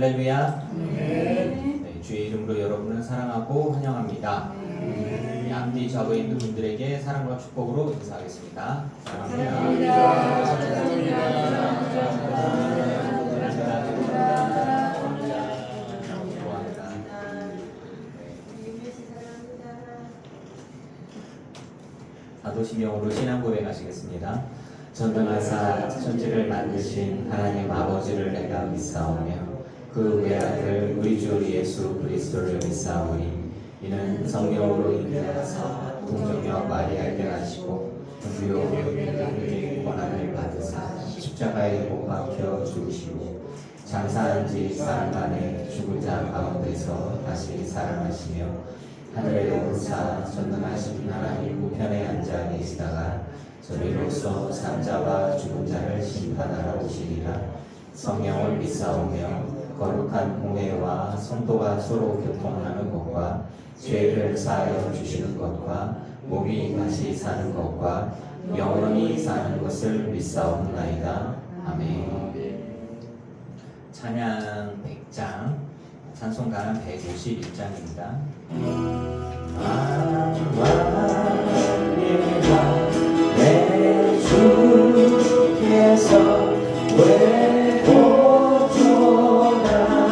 할렐루야. 네, 주의 이름으로 여러분을 사랑하고 환영합니다. 우리 앞뒤 좌우에 있는 분들에게 사랑과 축복으로 인사하겠습니다. 사도신경으로 신앙 고백하시겠습니다. 전능하사 천지를 만드신 하나님 아버지를 내가 믿사오며 그 외아들 우리 주 예수 그리스도를 믿사오니 이는 성령으로 잉태하사 동정녀 마리아에게 나시고 본디오 빌라도에게 고난을 받으사 십자가에 못 박혀 죽으시고 장사한 지 사흘 만에 죽은 자 가운데서 다시 살아나시며 하늘에 오르사 전능하신 하나님 우편에 앉아 계시다가 저리로서 산자와 죽은 자를 심판하러 오시리라. 성령을 믿사오며 거룩한 공회와 성도가 서로 교통하는 것과 죄를 사하여 주시는 것과 몸이 다시 사는 것과 영원히 사는 것을 믿사옵나이다. 아멘. 찬양 100장, 찬송가는 151장입니다. 내 주께서 왜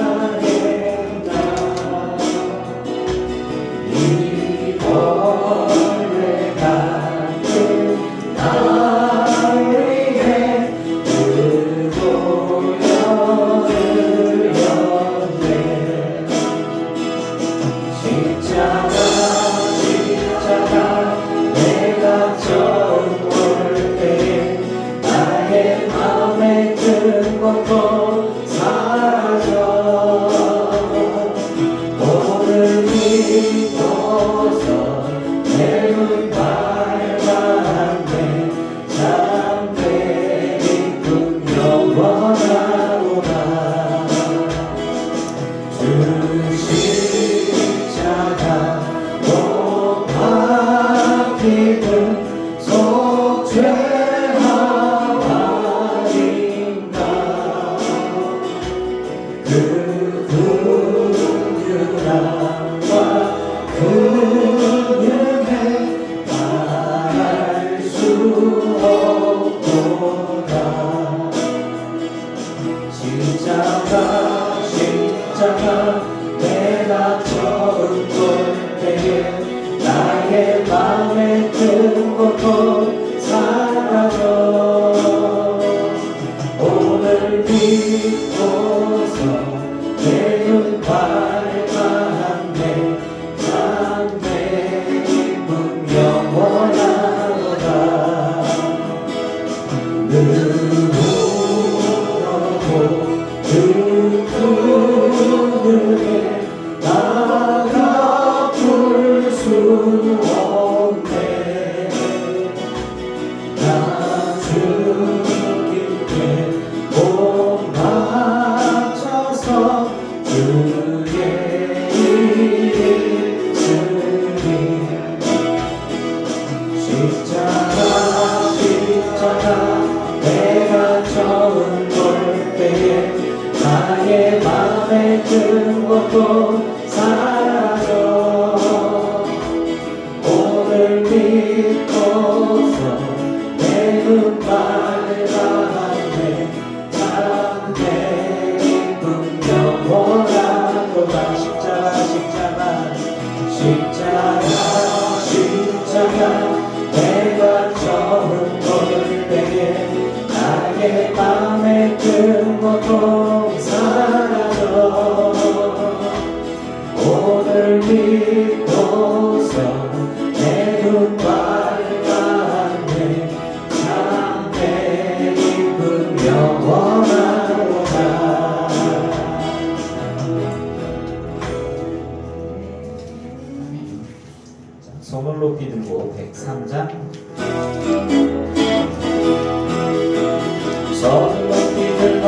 고쳐나겠나 이 벌레 같은 나를 위해 그도 열을 연대 십자가 내가 처음 볼 때에 나의 마음에 든 것도 사라져 오늘 믿고서 내 눈 밝았네 참된 기쁨 영원하구나 주 십자가 못 박히는 속죄하리인가 그 긍휼함과 그 은혜 말할 수 없도다 십자가 내가 처음 볼 때에 나의 마음에 든 것도 사라져 오늘 믿고서 내 눈 밝았네 참된 기쁨 영원하도다 누구라고 그 은혜 나가 풀 수 없네 나 주님께 못 맞춰서 주의 일 있으니 십자가 내가 처음 볼 때에 나의 마음에 든 것도 사라져 오늘 믿고서 내 눈 밝았네 참된 기쁨 영원하도다 십자가 내가 처음 볼 때에 나의 마음에 든 것도 사라져 오늘 믿고서 내 눈 밝았네 참된 기쁨 영원하도다 손을 높이 들고 103장 손을 높이 들고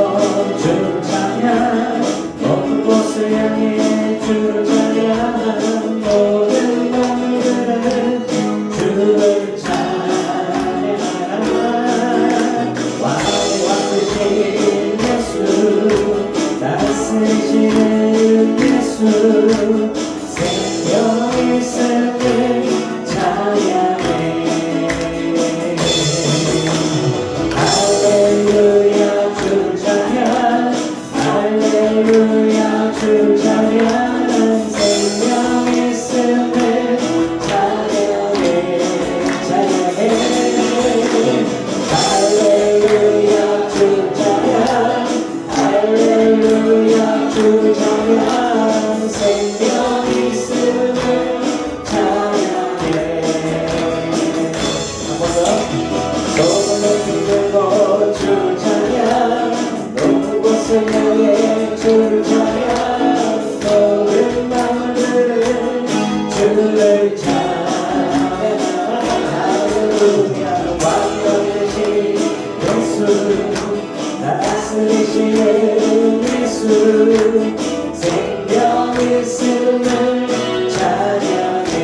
주를 찬양 높은 곳을 향해 주를 찬양하는 모든 마음들은 주를 찬양하라 왕의 왕 되신 예수 나를 다스리시는 예수 생명의 샘을 찬양해 할렐루야 주 찬양 할렐루야 주 찬양 생명의 샘을 찬양해 찬양해 할렐루야 주 찬양 할렐루야 주 찬양 생명 있음을 찬양해 한 번 더 손을 들고 주 찬양 높은 곳을 향해 주를 찬양 모든 마음을 주를 찬양 할렐루야 완전하신 예수 다스리시는 예수 생명 있음을 찬양해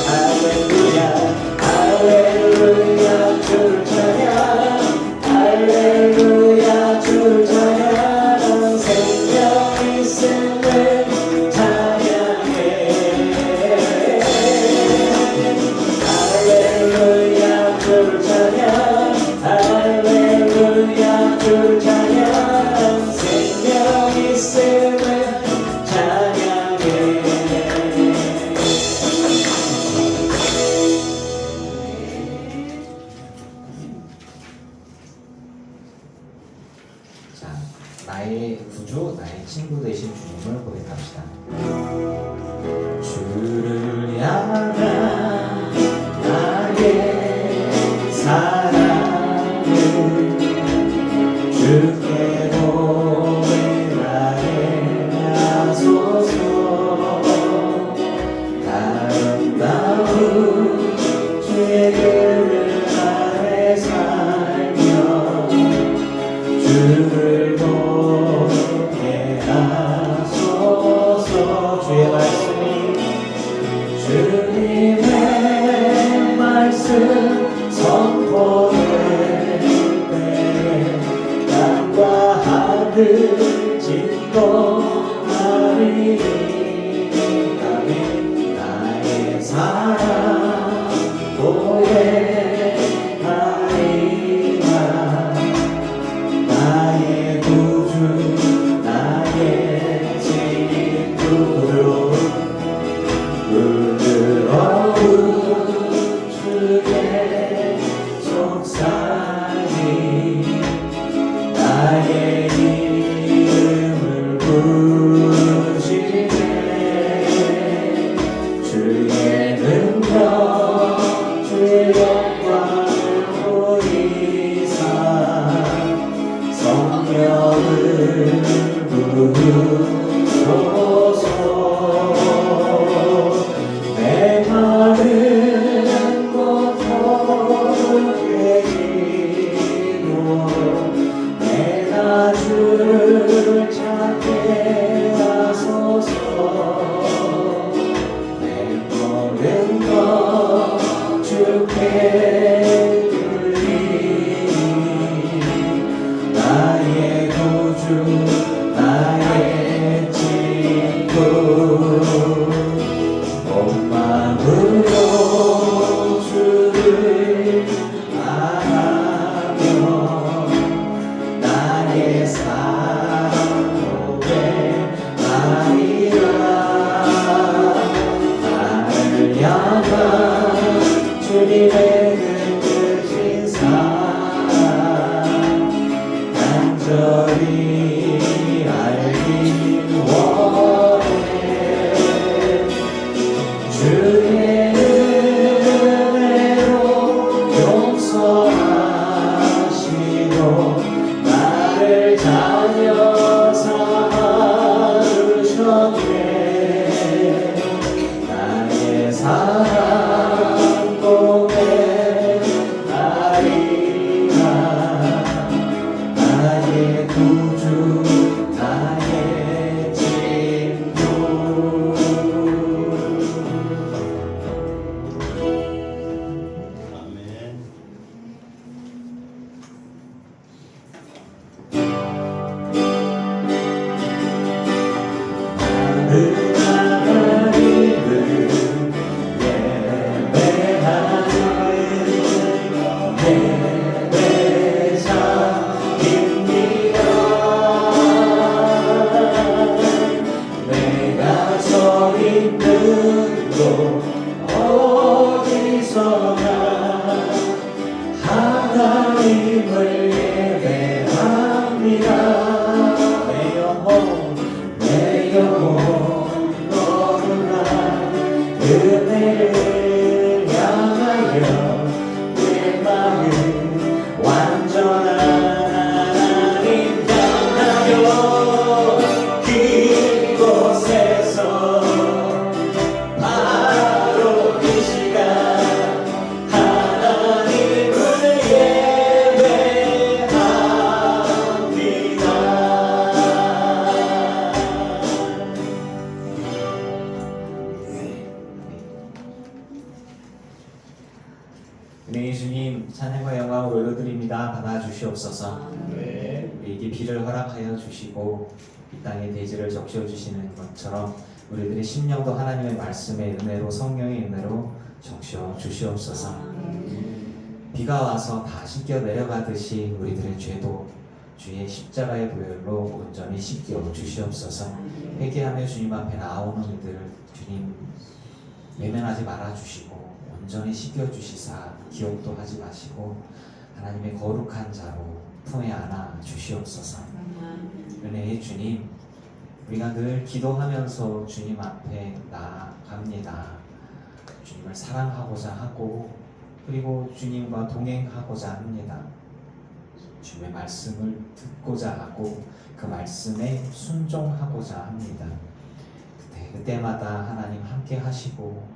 할렐루야 할렐루야 주를 찬양 할렐루야 주를 찬양 생명 있음을 찬양해 할렐루야 주를 찬양 할렐루야 주를 찬양 생명 있음을 찬양해 자, 나의 구주, 나의 친구 되신 주님을 고백합시다. 주를 향한 나의 사랑을 주께 고백하소서 아름다운 주의 그늘 아래 살며 주를 보게 하소서 주의 말씀이 주님의 말씀 선포될 때에 땅과 하늘 진동하리니 아멘 나의 사랑 고백하리라 나의 구주 나의 친구 부드러운 주의 속삭임 나의 이름을 부르시네 주의 능력 주의 영광을 보이사 성령을 부르소서 내 마른 곳 거룩해지고 내가 주를 찾게 하소서 내 모든 것 주께 드리니 나의 주시옵소서. 우리에게 비를 허락하여 주시고 이 땅의 대지를 적셔 주시는 것처럼 우리들의 심령도 하나님의 말씀의 은혜로 성령의 은혜로 적셔 주시옵소서. 비가 와서 다 씻겨 내려가듯이 우리들의 죄도 주의 십자가의 보혈로 온전히 씻겨 주시옵소서. 회개하며 주님 앞에 나오는 이들을 주님 외면하지 말아 주시고 온전히 씻겨 주시사 기억도 하지 마시고 하나님의 거룩한 자로 품에 안아 주시옵소서. 은혜의 주님, 우리가 늘 기도하면서 주님 앞에 나아갑니다. 주님을 사랑하고자 하고 그리고 주님과 동행하고자 합니다. 주님의 말씀을 듣고자 하고 그 말씀에 순종하고자 합니다. 그때마다 하나님 함께 하시고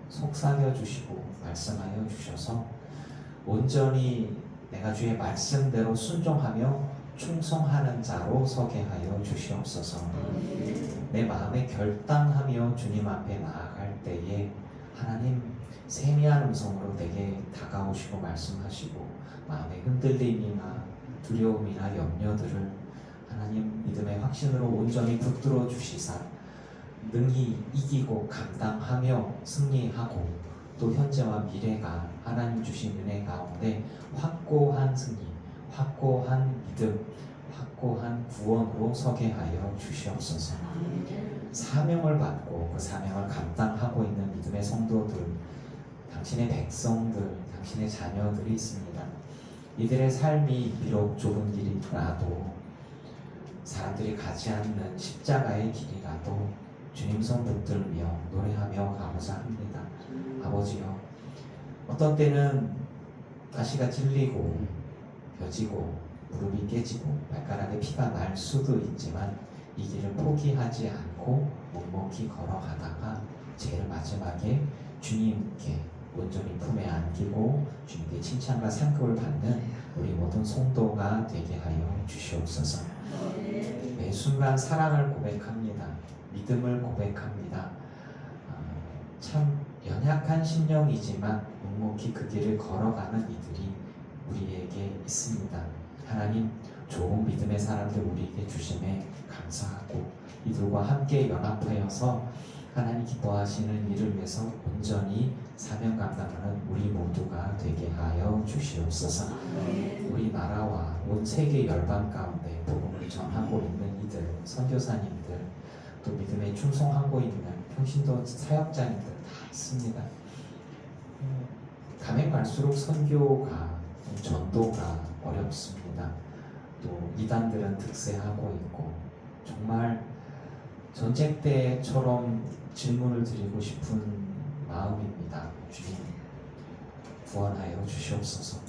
속삭여 주시고 말씀하여 주셔서 온전히 내가 주의 말씀대로 순종하며 충성하는 자로 서게 하여 주시옵소서. 내 마음에 결단하며 주님 앞에 나아갈 때에 하나님 세미한 음성으로 내게 다가오시고 말씀하시고 마음의 흔들림이나 두려움이나 염려들을 하나님 믿음의 확신으로 온전히 붙들어 주시사 능히 이기고 감당하며 승리하고 또 현재와 미래가 하나님 주신 은혜 가운데 확고한 승리, 확고한 믿음, 확고한 구원으로 서게 하여 주시옵소서. 사명을 받고 그 사명을 감당하고 있는 믿음의 성도들, 당신의 백성들, 당신의 자녀들이 있습니다. 이들의 삶이 비록 좁은 길이라도 사람들이 가지 않는 십자가의 길이라도 주님 손 붙들며 노래하며 가고자 합니다. 아버지여, 어떤 때는 가시가 찔리고 벼지고 무릎이 깨지고 발가락에 피가 날 수도 있지만 이 길을 포기하지 않고 묵묵히 걸어가다가 제일 마지막에 주님께 온전히 품에 안기고 주님께 칭찬과 상급을 받는 우리 모든 성도가 되게 하여 주시옵소서. 매 순간 사랑을 고백합니다. 믿음을 고백합니다. 참 연약한 심령이지만 묵묵히 그 길을 걸어가는 이들이 우리에게 있습니다. 하나님, 좋은 믿음의 사람들 우리에게 주심에 감사하고 이들과 함께 연합하여서 하나님 기뻐하시는 일을 위해서 온전히 사명 감당하는 우리 모두가 되게 하여 주시옵소서. 우리나라와 온 세계 열방 가운데 복음을 전하고 있는 이들, 선교사님들, 또 믿음에 충성하고 있는 평신도 사역자님들 다 있습니다. 가면 갈수록 선교가, 전도가 어렵습니다. 또 이단들은 득세하고 있고 정말 전쟁 때처럼 질문을 드리고 싶은 마음입니다. 주님, 구원하여 주시옵소서.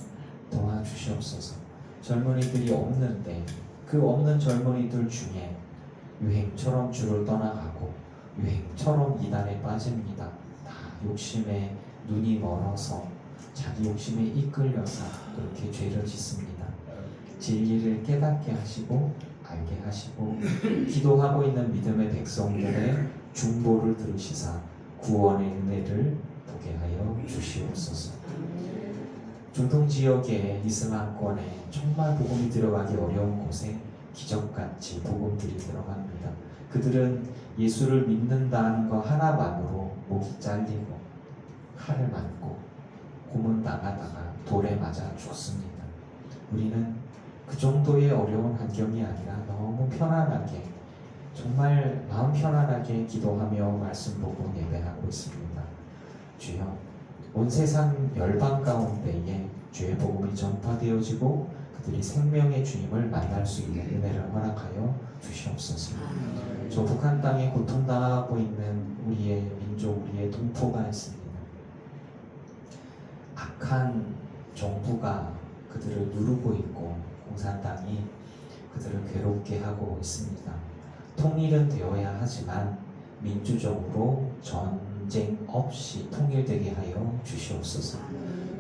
도와주시옵소서. 젊은이들이 없는데 그 없는 젊은이들 중에 유행처럼 주를 떠나가고 유행처럼 이단에 빠집니다. 다 욕심에 눈이 멀어서 자기 욕심에 이끌려서 그렇게 죄를 짓습니다. 진리를 깨닫게 하시고 알게 하시고 기도하고 있는 믿음의 백성들의 중보를 들으시사 구원의 은혜를 보게 하여 주시옵소서. 중동 지역의 이슬람권에 정말 복음이 들어가기 어려운 곳에 기적같이 복음들이 들어갑니다. 그들은 예수를 믿는다는 것 하나만으로 목이 잘리고 칼을 맞고 고문당하다가 돌에 맞아 죽습니다. 우리는 그 정도의 어려운 환경이 아니라 너무 편안하게, 정말 마음 편안하게 기도하며 말씀 보고 예배하고 있습니다. 주여, 온 세상 열방 가운데에 주의 복음이 전파되어지고 그들이 생명의 주님을 만날 수 있는 은혜를 허락하여 주시옵소서. 저 북한 땅에 고통당하고 있는 우리의 민족, 우리의 동포가 있습니다. 악한 정부가 그들을 누르고 있고 공산당이 그들을 괴롭게 하고 있습니다. 통일은 되어야 하지만 민주적으로 전쟁 없이 통일되게 하여 주시옵소서.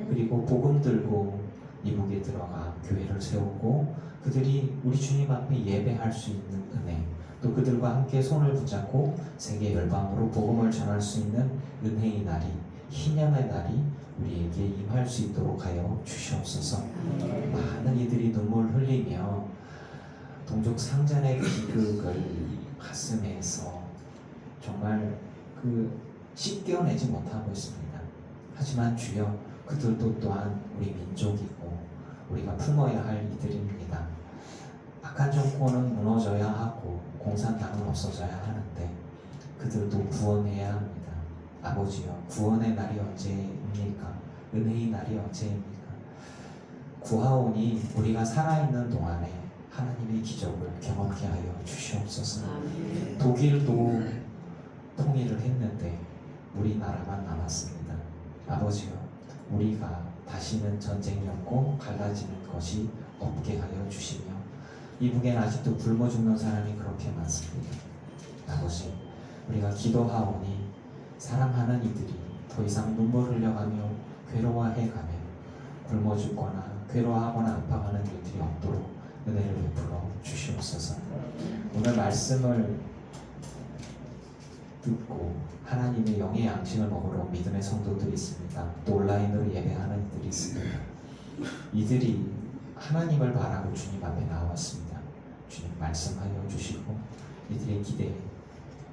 그리고 복음 들고 이북에 들어가 교회를 세우고 그들이 우리 주님 앞에 예배할 수 있는 은혜, 또 그들과 함께 손을 붙잡고 세계 열방으로 복음을 전할 수 있는 은혜의 날이, 희년의 날이 우리에게 임할 수 있도록 하여 주시옵소서. 많은 이들이 눈물 흘리며 동족 상잔의 비극을 가슴에서 정말 씻겨내지 못하고 있습니다. 하지만 주여, 그들도 또한 우리 민족이고 우리가 품어야 할 이들입니다. 악한 정권은 무너져야 하고 공산당은 없어져야 하는데 그들도 구원해야 합니다. 아버지여, 구원의 날이 언제입니까? 은혜의 날이 언제입니까? 구하오니 우리가 살아있는 동안에 하나님의 기적을 경험케 하여 주시옵소서. 독일도 통일을 했는데 우리나라만 남았습니다. 아버지여, 우리가 다시는 전쟁이 없고 갈라지는 것이 없게 하여 주시며, 이북엔 아직도 굶어 죽는 사람이 그렇게 많습니다. 아버지, 우리가 기도하오니 사랑하는 이들이 더 이상 눈물 흘려가며 괴로워해가며 굶어 죽거나 괴로워하거나 아파가는 일들이 없도록 은혜를 베풀어 주시옵소서. 오늘 말씀을 듣고 하나님의 영의 양식을 먹으러 믿음의 성도들이 있습니다. 또 온라인으로 예배하는 이들이 있습니다. 이들이 하나님을 바라고 주님 앞에 나왔습니다. 주님 말씀하여 주시고 이들의 기대에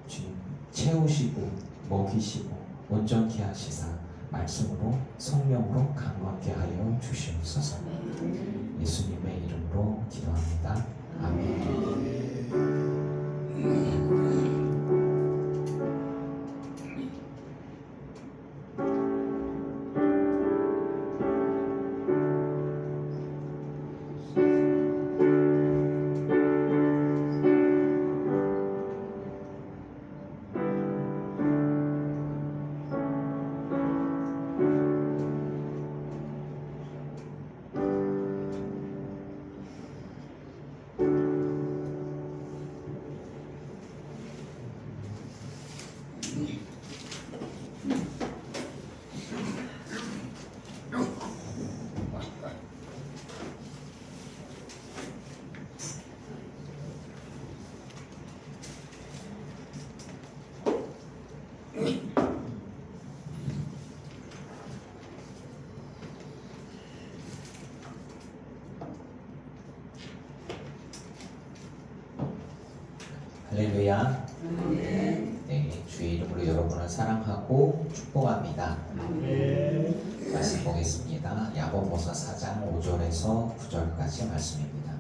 주님 채우시고 먹이시고 온전케 하시사 말씀으로 성령으로 강건케 하여 주시옵소서. 예수님의 이름으로 기도합니다. 아멘. 할렐루야. 네, 주의 이름으로 여러분을 사랑하고 축복합니다. 말씀 보겠습니다. 야고보서 4장 5절에서 9절까지 말씀입니다.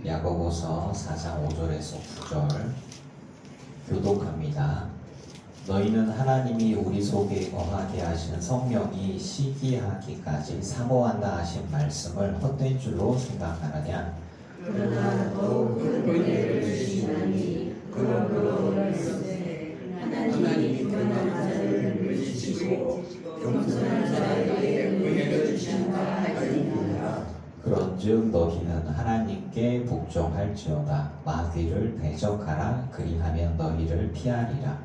야고보서 4장 5절에서 9절 교독합니다. 너희는 하나님이 우리 속에 거하게 하시는 성령이 시기하기까지 사모한다 하신 말씀을 헛된 줄로 생각하느냐? 그러나 더욱 큰 은혜를 주시나니 그러므로 말씀에 하나님이 교만한 자를 물리치시고 겸손한 자에게 은혜를 주신다 하시니라. 그런즉 너희는 하나님께 복종할지어다. 마귀를 대적하라. 그리하면 너희를 피하리라.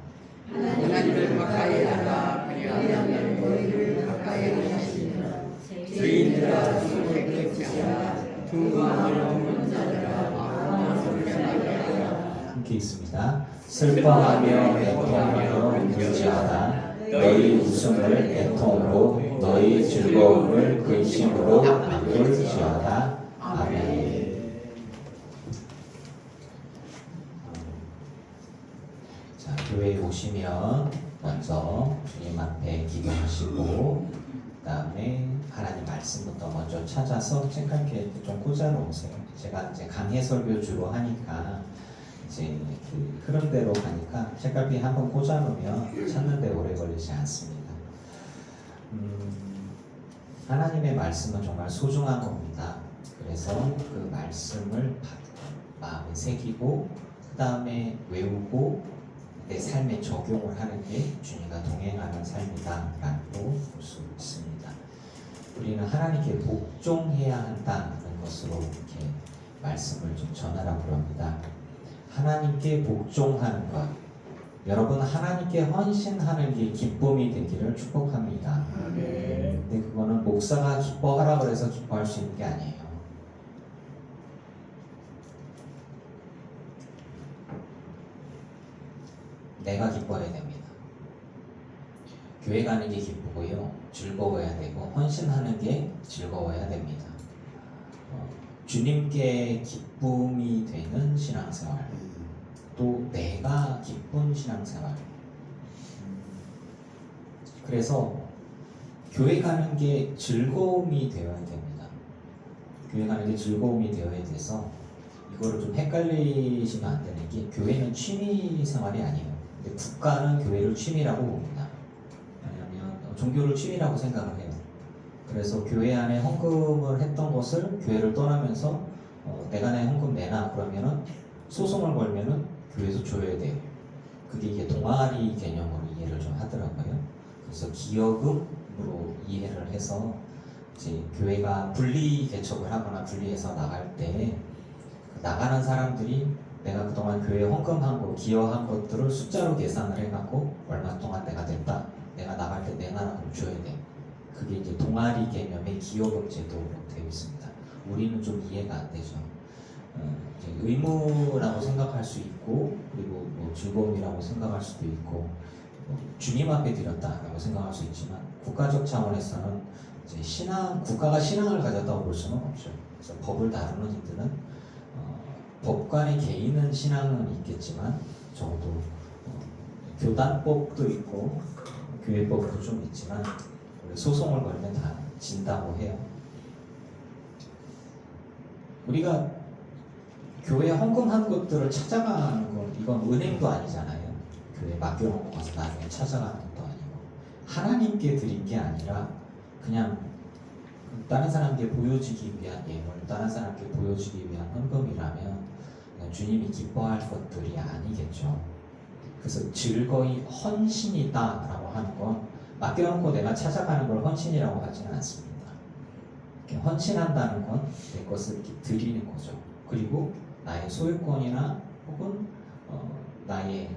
하나님을 가까이 하라. 그리하면 너희를 가까이 하시리라. 죄인들아 손을 끄지라. 궁금하며 없는 자들아 마음을 편하게 하라. 함께 있습니다. 슬퍼하며 애통하며 울지어다. 너희 웃음을 애통으로 너희 즐거움을 근심으로 바꿀지어다. 아멘. 자, 교회에 오시면 먼저 주님 앞에 기도하시고 그 다음에 하나님 말씀부터 먼저 찾아서 책갈피에 좀 꽂아놓으세요. 제가 이제 강해 설교 주로 하니까 이제 그 흐름대로 가니까 책갈피 한번 꽂아놓으면 찾는데 오래 걸리지 않습니다. 하나님의 말씀은 정말 소중한 겁니다. 그래서 그 말씀을 마음에 새기고 그 다음에 외우고 내 삶에 적용을 하는 게 주님과 동행하는 삶이다라고 볼 수 있습니다. 우리는 하나님께 복종해야 한다는 것으로 이렇게 말씀을 좀 전하라고 합니다. 하나님께 복종하는 것, 여러분 하나님께 헌신하는 게 기쁨이 되기를 축복합니다. 아멘. 근데 그거는 목사가 기뻐하라 그래서 기뻐할 수 있는 게 아니에요. 내가 기뻐해야 됩니다. 교회 가는 게 기쁘고요. 즐거워야 되고 헌신하는 게 즐거워야 됩니다. 주님께 기쁨이 되는 신앙생활, 또 내가 기쁜 신앙생활. 그래서 교회 가는 게 즐거움이 되어야 됩니다. 교회 가는 게 즐거움이 되어야 돼서 이거를 좀 헷갈리시면 안 되는 게, 교회는 취미 생활이 아니에요. 근데 국가는 교회를 취미라고 봅니다. 왜냐하면 종교를 취미라고 생각을 해요. 그래서 교회 안에 헌금을 했던 것을 교회를 떠나면서 내가 내 헌금 내놔 그러면은 소송을 걸면은 교회에서 줘야 돼요. 그게 이게 동아리 개념으로 이해를 좀 하더라고요. 그래서 기여금으로 이해를 해서 이제 교회가 분리 개척을 하거나 분리해서 나갈 때 나가는 사람들이 내가 그동안 교회에 헌금한 거, 기여한 것들을 숫자로 계산을 해갖고 얼마 동안 내가 냈다, 내가 나갈 때 내놔라 그럼 줘야 돼. 그게 이제 동아리 개념의 기여금 제도로 되어 있습니다. 우리는 좀 이해가 안 되죠. 이제 의무라고 생각할 수 있고, 그리고 뭐 즐거움이라고 생각할 수도 있고, 주님 앞에 드렸다라고 생각할 수 있지만, 국가적 차원에서는 이제 국가가 신앙을 가졌다고 볼 수는 없죠. 그래서 법을 다루는 이들은 법관의 개인은 신앙은 있겠지만 적어도 교단법도 있고 교회법도 좀 있지만 소송을 걸면 다 진다고 해요. 우리가 교회 헌금한 것들을 찾아가는 건, 이건 은행도 아니잖아요. 교회 맡겨놓고 가서 나중에 찾아가는 것도 아니고, 하나님께 드린 게 아니라 그냥 다른 사람께 보여주기 위한 예물, 다른 사람께 보여주기 위한 헌금이라면 주님이 기뻐할 것들이 아니겠죠. 그래서 즐거이 헌신이다라고 하는 건 맡겨놓고 내가 찾아가는 걸 헌신이라고 하지는 않습니다. 헌신한다는 건 내 것을 이렇게 드리는 거죠. 그리고 나의 소유권이나 혹은 나의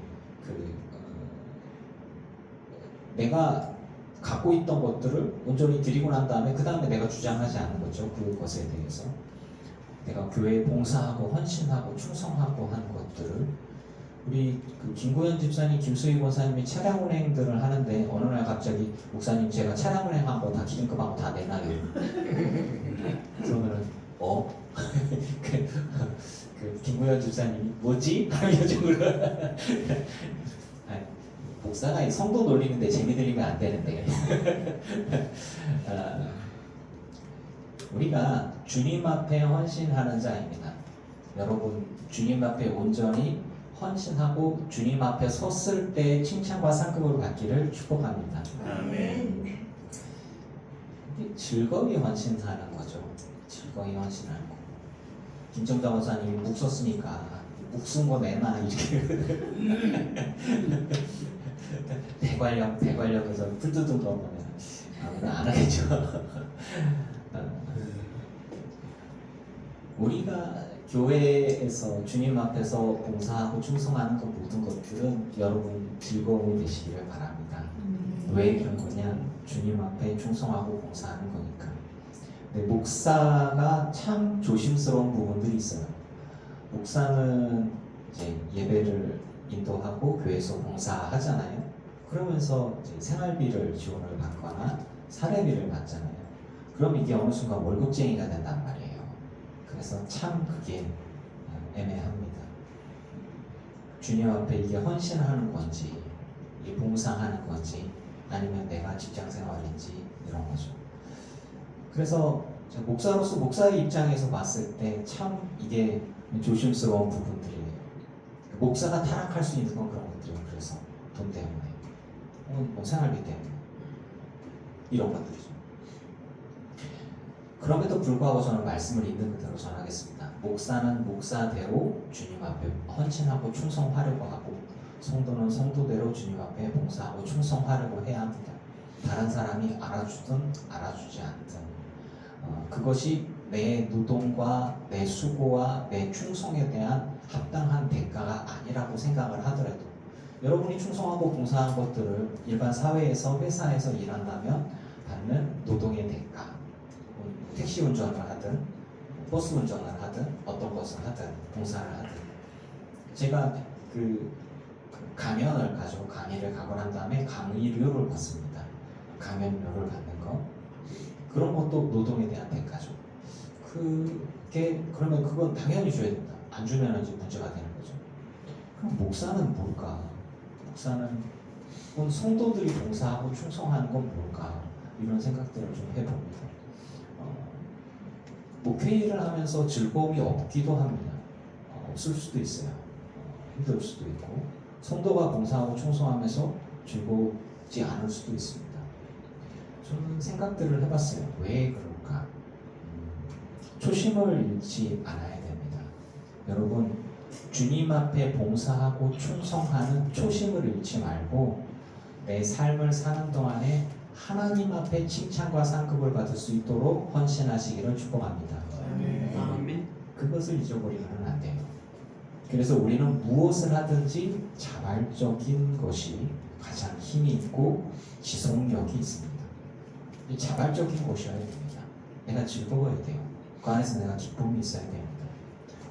내가 갖고 있던 것들을 온전히 드리고 난 다음에 그 다음에 내가 주장하지 않는 거죠. 그것에 대해서 내가 교회에 봉사하고 헌신하고 충성하고 하는 것들을, 우리 김구현 집사님, 김수희 권사님이 차량 운행들을 하는데 어느 날 갑자기 목사님 제가 차량 운행한 거 다 기름값하고 다 내놔요. 그러면은 그 김구현 집사님이 뭐지? 하면서 목사가 성도 놀리는데 재미 들리면 안 되는데. 우리가 주님 앞에 헌신하는 자입니다. 여러분, 주님 앞에 온전히 헌신하고 주님 앞에 섰을 때 칭찬과 상급을 받기를 축복합니다. 아멘. 즐거이 헌신하는 거죠. 즐거이 헌신하는 거. 김정자 원사님이 묵 썼으니까 묵 쓴 거 내놔 이렇게. 대관령에서 풀 뜯은 거 보면 아무나 안 하겠죠. 우리가 교회에서 주님 앞에서 봉사하고 충성하는 것, 모든 것들은 여러분 즐거움이 되시기를 바랍니다. 왜 그런 거냐? 주님 앞에 충성하고 봉사하는 거니까. 근데 목사가 참 조심스러운 부분들이 있어요. 목사는 이제 예배를 인도하고 교회에서 봉사하잖아요. 그러면서 이제 생활비를 지원을 받거나 사례비를 받잖아요. 그럼 이게 어느 순간 월급쟁이가 된단 말이에요. 그래서 참 그게 애매합니다. 주님 앞에 이게 헌신하는 건지, 이게 봉사하는 건지, 아니면 내가 직장 생활인지, 이런 거죠. 그래서 목사로서 목사의 입장에서 봤을 때 참 이게 조심스러운 부분들이에요. 목사가 타락할 수 있는 건 그런 것들이에요. 그래서 돈 때문에, 뭐 생활비 때문에, 이런 것들이죠. 그럼에도 불구하고 저는 말씀을 있는 그대로 전하겠습니다. 목사는 목사대로 주님 앞에 헌신하고 충성하려고 하고, 성도는 성도대로 주님 앞에 봉사하고 충성하려고 해야 합니다. 다른 사람이 알아주든 알아주지 않든 그것이 내 노동과 내 수고와 내 충성에 대한 합당한 대가가 아니라고 생각을 하더라도, 여러분이 충성하고 봉사한 것들을 일반 사회에서 회사에서 일한다면 받는 노동의 대가, 뭐 택시 운전을 하든 버스 운전을 하든 어떤 것을 하든 봉사를 하든 제가 그 강연을 가지고 강의를 가고 난 다음에 강의료를 받습니다. 강연료를 받는 거 그런 것도 노동에 대한 대가죠. 그게 그러면 그건 당연히 줘야 된다. 안 주면 이제 문제가 되는 거죠. 그럼 목사는 뭘까? 목사는 성도들이 봉사하고 충성하는 건 뭘까? 이런 생각들을 좀 해봅니다. 목회일을 하면서 즐거움이 없기도 합니다. 없을 수도 있어요. 힘들 수도 있고 성도가 봉사하고 충성하면서 즐겁지 않을 수도 있습니다. 저는 생각들을 해봤어요. 왜 그럴까? 초심을 잃지 않아야 됩니다. 여러분 주님 앞에 봉사하고 충성하는 초심을 잃지 말고 내 삶을 사는 동안에 하나님 앞에 칭찬과 상급을 받을 수 있도록 헌신하시기를 축복합니다. 아멘. 그것을 잊어버리면 안 돼요. 그래서 우리는 무엇을 하든지 자발적인 것이 가장 힘이 있고 지속력이 있습니다. 이 자발적인 것이어야 됩니다. 내가 즐거워야 돼요. 그 안에서 내가 기쁨이 있어야 됩니다.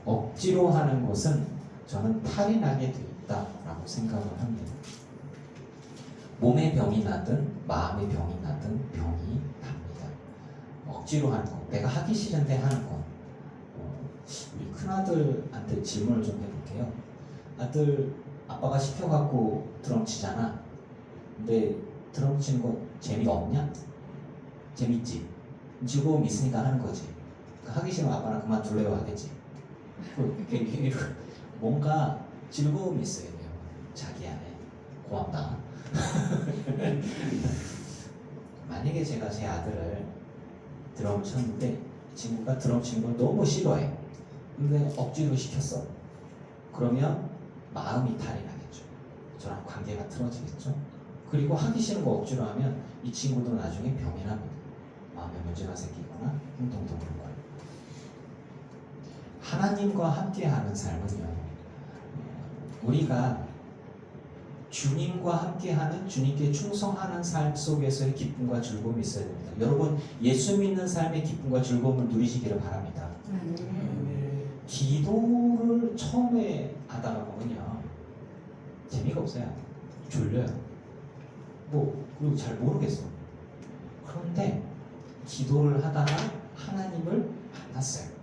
억지로 하는 것은 저는 탈이 나게 돼 있다라고 생각을 합니다. 몸의 병이 나든 마음의 병이 나든 병이 납니다. 억지로 하는 거, 내가 하기 싫은데 하는 거. 우리 큰아들한테 질문을 좀 해볼게요. 아들, 아빠가 시켜갖고 드럼 치잖아. 근데 드럼 치는 거 재미없냐? 재밌지? 즐거움 있으니까 하는 거지. 하기 싫으면 아빠는 그만둘래요 하겠지. 뭔가 즐거움이 있어야 돼요. 자기 안에. 고맙다. 만약에 제가 제 아들을 드럼을 쳤는데 친구가 드럼 치는 걸 너무 싫어해. 근데 억지로 시켰어. 그러면 마음이 탈이 나겠죠. 저랑 관계가 틀어지겠죠. 그리고 하기 싫은 거 억지로 하면 이 친구도 나중에 병이 납니다. 마음에 문제가 생기거나 행동도 그런 거예요. 하나님과 함께하는 삶은요, 우리가 주님과 함께하는, 주님께 충성하는 삶 속에서의 기쁨과 즐거움이 있어야 됩니다. 여러분, 예수 믿는 삶의 기쁨과 즐거움을 누리시기를 바랍니다. 기도를 처음에 하다가 보면요, 재미가 없어요. 졸려요. 그리고 잘 모르겠어. 그런데 기도를 하다가 하나님을 만났어요.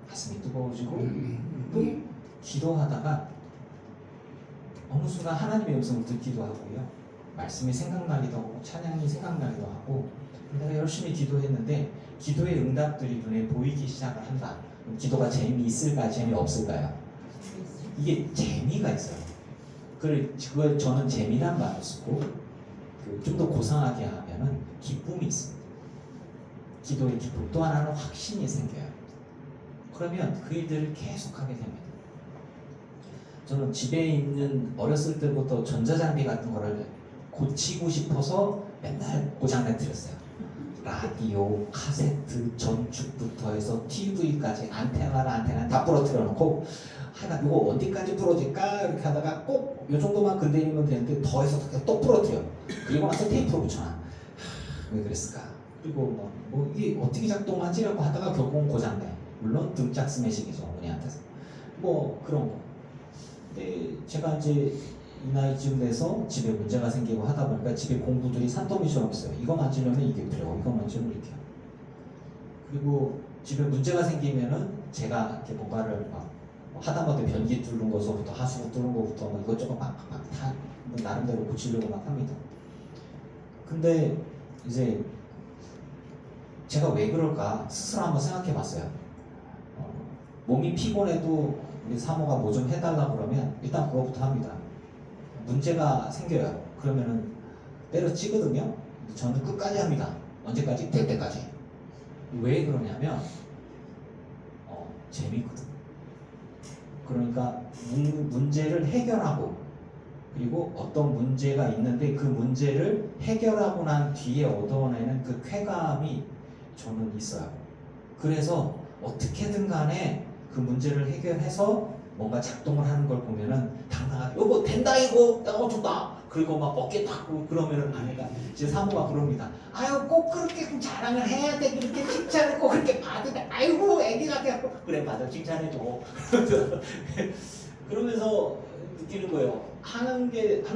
가슴이 뜨거워지고 또 기도하다가 어느 순간 하나님의 음성을 듣기도 하고요. 말씀이 생각나기도 하고 찬양이 생각나기도 하고 내가 열심히 기도했는데 기도의 응답들이 눈에 보이기 시작을 한다. 기도가 재미있을까 재미없을까요? 이게 재미가 있어요. 그걸 저는 재미란 말을 쓰고 좀 더 고상하게 하면은 기쁨이 있습니다. 기도의 기쁨. 또 하나는 확신이 생겨요. 그러면 그 일들을 계속하게 됩니다. 저는 집에 있는 어렸을 때부터 전자장비 같은 거를 고치고 싶어서 맨날 고장내 드렸어요. 라디오, 카세트, 전축부터 해서 TV까지 안테나 다 부러뜨려 놓고 하여간 이거 어디까지 부러질까 이렇게 하다가 꼭 이 정도만 건드리면 되는데 더 해서 또 부러뜨려. 그리고 나서 테이프로 붙여놔. 왜 그랬을까? 그리고 이게 어떻게 작동하지라고 하다가 결국은 고장내. 물론 등짝 스매싱이죠, 어머니한테서. 그런 거. 근데 제가 이제 이 나이쯤 돼서 집에 문제가 생기고 하다 보니까 집에 공구들이 산더미처럼 있어요. 이거 만지려면 이게 필요하고 이거 만지면 이렇게. 그리고 집에 문제가 생기면은 제가 이렇게 뭔가를 하다못해 변기 뚫는 것부터 하수구 뚫는 것부터 이것저것 다 나름대로 고치려고 막 합니다. 근데 이제 제가 왜 그럴까 스스로 한번 생각해 봤어요. 몸이 피곤해도 우리 사모가 뭐 좀 해달라고 그러면 일단 그거부터 합니다. 문제가 생겨요. 그러면은 때려치거든요. 저는 끝까지 합니다. 언제까지? 될 때까지. 왜 그러냐면 재밌거든. 그러니까 문제를 해결하고 그리고 어떤 문제가 있는데 그 문제를 해결하고 난 뒤에 얻어내는 그 쾌감이 저는 있어요. 그래서 어떻게든 간에 그 문제를 해결해서 뭔가 작동을 하는 걸 보면은 당당하게 여보 된다 이거 내가 좋다 그리고 막 어깨 탁고 그러면은 아내가 제 사모가 그럽니다. 아유 꼭 그렇게 좀 자랑을 해야 돼 그렇게 칭찬을 꼭 그렇게 받으래 아이고 애기 같아 그래 맞아 칭찬해줘 그러면서 느끼는 거예요. 하는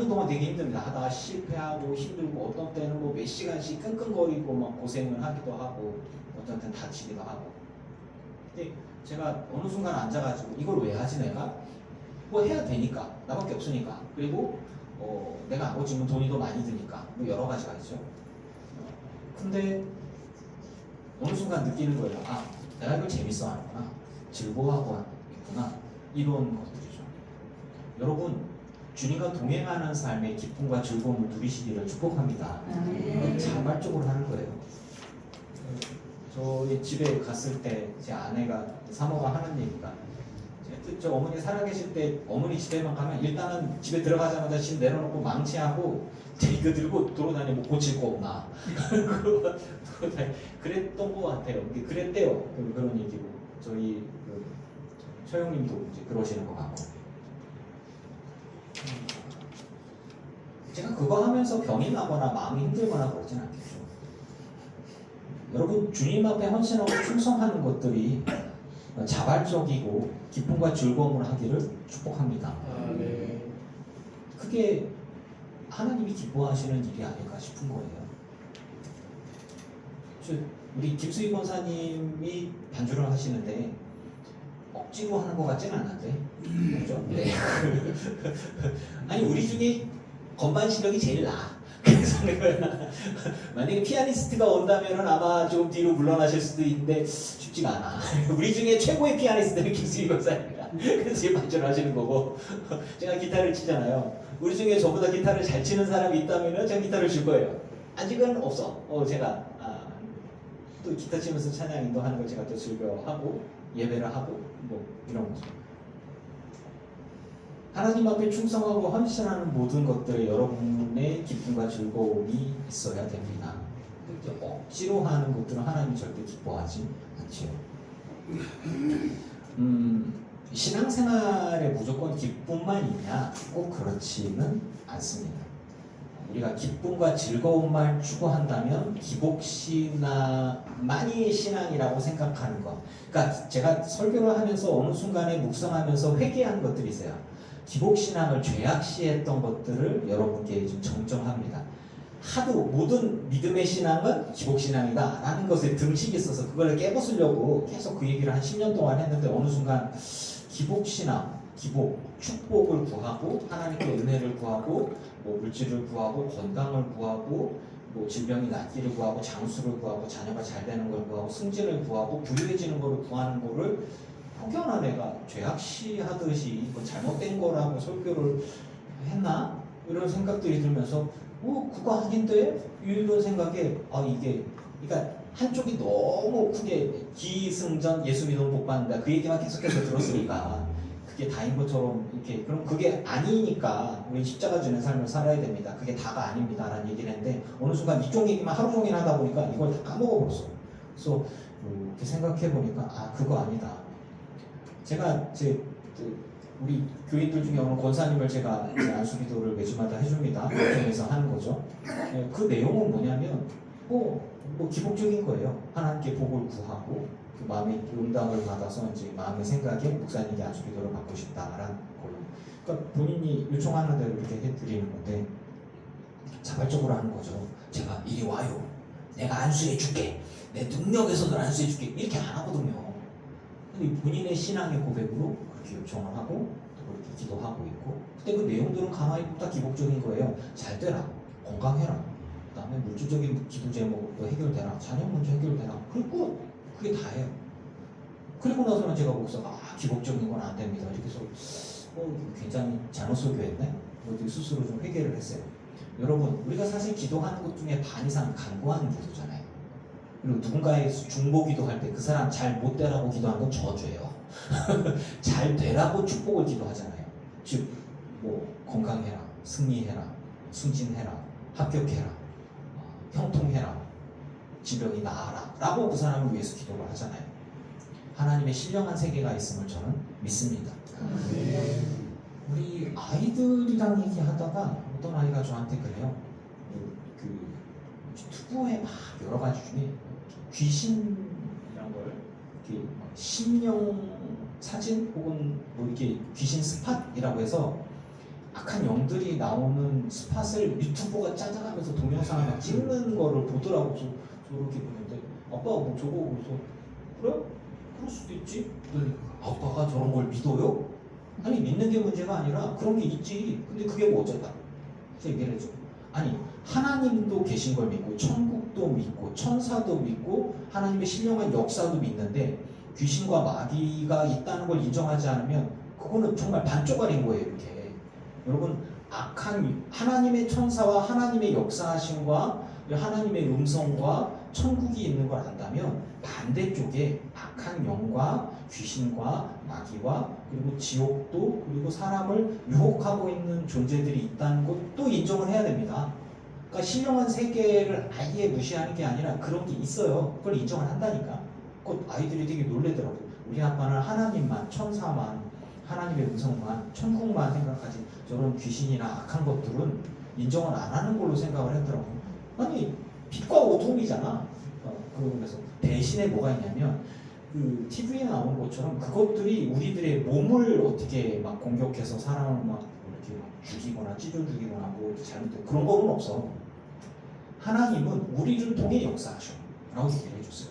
동안 되게 힘듭니다. 하다가 실패하고 힘들고 어떤 때는 뭐 몇 시간씩 끙끙거리고 막 고생을 하기도 하고 어떤 때는 다치기도 하고. 근데 제가 어느 순간 앉아가지고 이걸 왜 하지 내가? 뭐 해야 되니까 나밖에 없으니까 그리고 내가 아버지면 돈이 더 많이 드니까 뭐 여러 가지가 있죠. 근데 어느 순간 느끼는 거예요. 아 내가 이걸 재밌어 하는구나 즐거워하고 있구나 이런 것들이죠. 여러분 주님과 동행하는 삶의 기쁨과 즐거움을 누리시기를 축복합니다. 자발적으로 하는 거예요. 저희 집에 갔을 때 제 아내가 사모가 하는 얘기가 저 어머니 살아계실 때 어머니 집에만 가면 일단은 집에 들어가자마자 집 내려놓고 망치하고 이거 들고 돌아다니고 뭐 고칠 거 없나 그랬던 것 같아요. 그랬대요. 그런 얘기고 저희 처형님도 이제 그러시는 것 같고 제가 그거 하면서 병이 나거나 마음이 힘들거나 그러진 않겠죠. 여러분 주님 앞에 헌신하고 충성하는 것들이 자발적이고 기쁨과 즐거움을 하기를 축복합니다. 네. 그게 하나님이 기뻐하시는 일이 아닐까 싶은 거예요. 우리 김수희 권사님이 반주를 하시는데 억지로 하는 것 같지는 않은데 그렇죠? 네. 아니 우리 중에 건반 실력이 제일 나아. 그래서 만약에 피아니스트가 온다면 아마 좀 뒤로 물러나실 수도 있는데 쉽지가 않아. 우리 중에 최고의 피아니스트는 김수희 권사입니다. 그래서 지금 반주를 하시는 거고 제가 기타를 치잖아요. 우리 중에 저보다 기타를 잘 치는 사람이 있다면 제가 기타를 줄 거예요. 아직은 없어. 제가 또 기타 치면서 찬양 인도하는 걸 제가 또 즐겨하고 예배를 하고 뭐 이런 거죠. 하나님 앞에 충성하고 헌신하는 모든 것들에 여러분의 기쁨과 즐거움이 있어야 됩니다. 억지로 하는 것들은 하나님 절대 기뻐하지 않지요. 신앙생활에 무조건 기쁨만 있냐? 꼭 그렇지는 않습니다. 우리가 기쁨과 즐거움만 추구한다면 기복신앙만이 신앙이라고 생각하는 것. 그러니까 제가 설교를 하면서 어느 순간에 묵상하면서 회개한 것들이 있어요. 기복신앙을 죄악시했던 것들을 여러분께 좀 정정합니다. 하도 모든 믿음의 신앙은 기복신앙이다 라는 것에 등식이 있어서 그걸 깨부수려고 계속 그 얘기를 한 10년 동안 했는데 어느 순간 기복신앙, 기복, 축복을 구하고 하나님께 은혜를 구하고 뭐 물질을 구하고 건강을 구하고 뭐 질병이 낫기를 구하고 장수를 구하고 자녀가 잘 되는 걸 구하고 승진을 구하고 부유해지는 걸 구하는 거를 혹여나 내가 죄악시하듯이 이거 잘못된 거라고 설교를 했나? 이런 생각들이 들면서 그거 아닌데? 이런 생각에 이게 그러니까 한쪽이 너무 크게 기승전 예수 믿으면 복 받는다 그 얘기만 계속해서 들었으니까 그게 다인 것처럼 이렇게 그럼 그게 아니니까 우리 십자가 지는 삶을 살아야 됩니다. 그게 다가 아닙니다 라는 얘기를 했는데 어느 순간 이쪽 얘기만 하루 종일 하다 보니까 이걸 다 까먹어버렸어. 그래서 이렇게 생각해 보니까 그거 아니다. 제가 우리 교인들 중에 어느 권사님을 제가 안수기도를 매주마다 해줍니다. 교회에서 하는 거죠. 그 내용은 뭐냐면 뭐 기복적인 거예요. 하나님께 복을 구하고 그 마음의 응답을 받아서 이제 마음의 생각에 목사님께 안수기도를 받고 싶다라는 걸로. 그러니까 본인이 요청하는 대로 이렇게 해드리는 건데 자발적으로 하는 거죠. 제가 이리 와요. 내가 안수해줄게. 내 능력에서는 안수해줄게. 이렇게 안 하거든요. 본인의 신앙의 고백으로 그렇게 요청을 하고 또 그렇게 기도하고 있고 그때 그 내용들은 가만히 보다 기복적인 거예요. 잘 되라, 건강해라, 그 다음에 물질적인 기도 제목도 해결되라, 자녀 문제 해결되라. 그리고 그게 다예요. 그리고 나서는 제가 목사가 기복적인 건 안 됩니다. 이렇게 해서 굉장히 잘못 설교했네. 스스로 좀 회개를 했어요. 여러분 우리가 사실 기도하는 것 중에 반 이상 간구하는 기도잖아요. 그리고 누군가의 중보기도 할 때 그 사람 잘 못 되라고 기도하는 건 저주예요. 잘 되라고 축복을 기도하잖아요. 즉 뭐 건강해라, 승리해라, 승진해라, 합격해라, 형통해라, 질병이 나아라 라고 그 사람을 위해서 기도를 하잖아요. 하나님의 신령한 세계가 있음을 저는 믿습니다. 아이들이랑 얘기하다가 어떤 아이가 저한테 그래요. 그 유튜브에 막 여러 가지 중에 귀신이란 걸 이렇게 신령 사진 혹은 뭐 이렇게 귀신 스팟이라고 해서 악한 영들이 나오는 스팟을 유튜버가 찾아가면서 동영상을 막 찍는 거를 보더라고. 저렇게 보는데 아빠 뭐 저거 보면서 그래? 그럴 수도 있지. 그랬더니 아빠가 저런 걸 믿어요? 아니 믿는 게 문제가 아니라 그런 게 있지. 근데 그게 뭐 어쩌다. 그래서 얘기를 해줘. 아니 하나님도 계신 걸 믿고 천국도 믿고 천사도 믿고 하나님의 신령한 역사도 믿는데 귀신과 마귀가 있다는 걸 인정하지 않으면 그거는 정말 반쪽알인 거예요. 이렇게 여러분 악한 하나님의 천사와 하나님의 역사하심과 하나님의 음성과 천국이 있는 걸 안다면 반대쪽에 악한 영과 귀신과 마귀와 그리고 지옥도 그리고 사람을 유혹하고 있는 존재들이 있다는 것도 인정을 해야 됩니다. 그러니까 신령한 세계를 아예 무시하는 게 아니라 그런 게 있어요. 그걸 인정을 한다니까. 그 아이들이 되게 놀래더라고요. 우리 아빠는 하나님만, 천사만, 하나님의 음성만, 천국만 생각하지 저런 귀신이나 악한 것들은 인정을 안 하는 걸로 생각을 했더라고요. 아니 빛과 어둠이잖아. 그래서 대신에 뭐가 있냐면 그 TV에 나오는 것처럼 그것들이 우리들의 몸을 어떻게 막 공격해서 사람을 막 이렇게 막 죽이거나 찢어 죽이거나 뭐 잘못된 그런 거는 없어. 하나님은 우리를 통해 역사하셔. 라고 얘기를 해줬어요.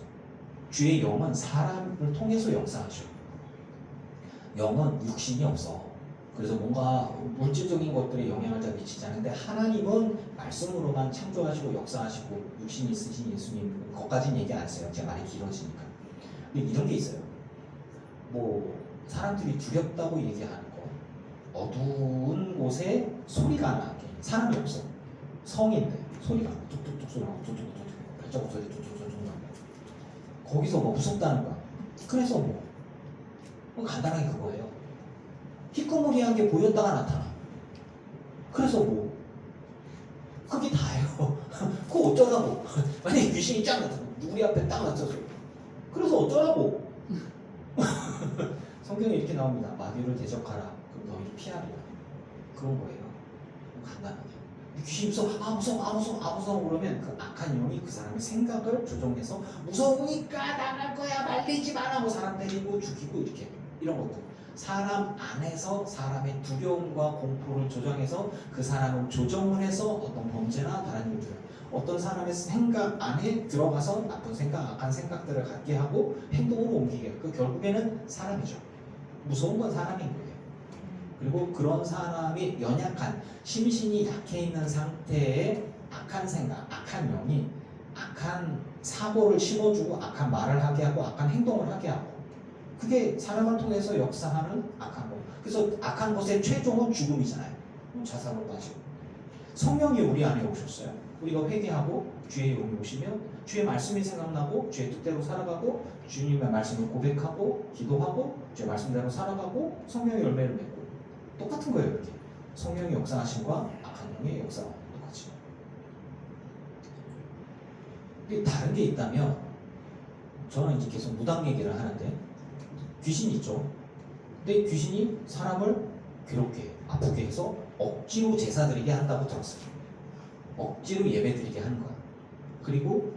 주의 영은 사람을 통해서 역사하셔. 영은 육신이 없어. 그래서 뭔가 물질적인 것들에 영향을 잘 미치지 않는데 하나님은 말씀으로만 창조하시고 역사하시고 육신이 있으신 예수님 그것까지는 얘기 안 했어요. 제가 말이 길어지니까. 근데 이런 게 있어요. 뭐 사람들이 두렵다고 얘기하는 거 어두운 곳에 소리가 나게 사람이 없어. 성인데 소리가 뚝뚝뚝 소리 나고 뚝뚝뚝 발자국 소리 뚝뚝뚝 나고 거기서 뭐 무섭다는 거야. 그래서 뭐 간단하게 그거예요. 희끄무리한 게 보였다가 나타나. 그래서 뭐 그게 다예요. 그거 어쩌라고. 만약에 귀신이 쫙 나타나 우리 앞에 딱 나타났어. 그래서 어쩌라고. 성경에 이렇게 나옵니다. 마귀를 대적하라. 그럼 너희를 피하리라. 그런 거예요. 간단하게. 귀신이 무서워 그러면 그 악한 영이 그 사람의 생각을 조정해서 무서우니까 나갈 거야 말리지 마라 뭐 사람 때리고 죽이고 이렇게 이런 것들. 사람 안에서 사람의 두려움과 공포를 조정해서 그 사람을 조정을 해서 어떤 범죄나 다른 일들 어떤 사람의 생각 안에 들어가서 나쁜 생각, 악한 생각들을 갖게 하고 행동으로 옮기게 그 결국에는 사람이죠. 무서운 건 사람인 거예요. 그리고 그런 사람이 연약한 심신이 약해 있는 상태에 악한 생각, 악한 영이 악한 사고를 심어주고 악한 말을 하게 하고 악한 행동을 하게 하고 그게 사람을 통해서 역사하는 악한 것. 그래서 악한 것의 최종은 죽음이잖아요. 자살로 빠지고. 성령이 우리 안에 오셨어요. 우리가 회개하고 주의 영이 오시면 주의 말씀이 생각나고 주의 뜻대로 살아가고 주님의 말씀을 고백하고 기도하고 주의 말씀대로 살아가고 성령의 열매를 맺고 똑같은 거예요. 이렇게 성령의 역사하심과 악한 영의 역사가 똑같이. 근데 다른 게 있다면 저는 이제 계속 무당 얘기를 하는데 귀신이 있죠. 근데 귀신이 사람을 괴롭게 아프게 해서 억지로 제사 드리게 한다고 들었어요. 억지로 예배 드리게 하는 거야. 그리고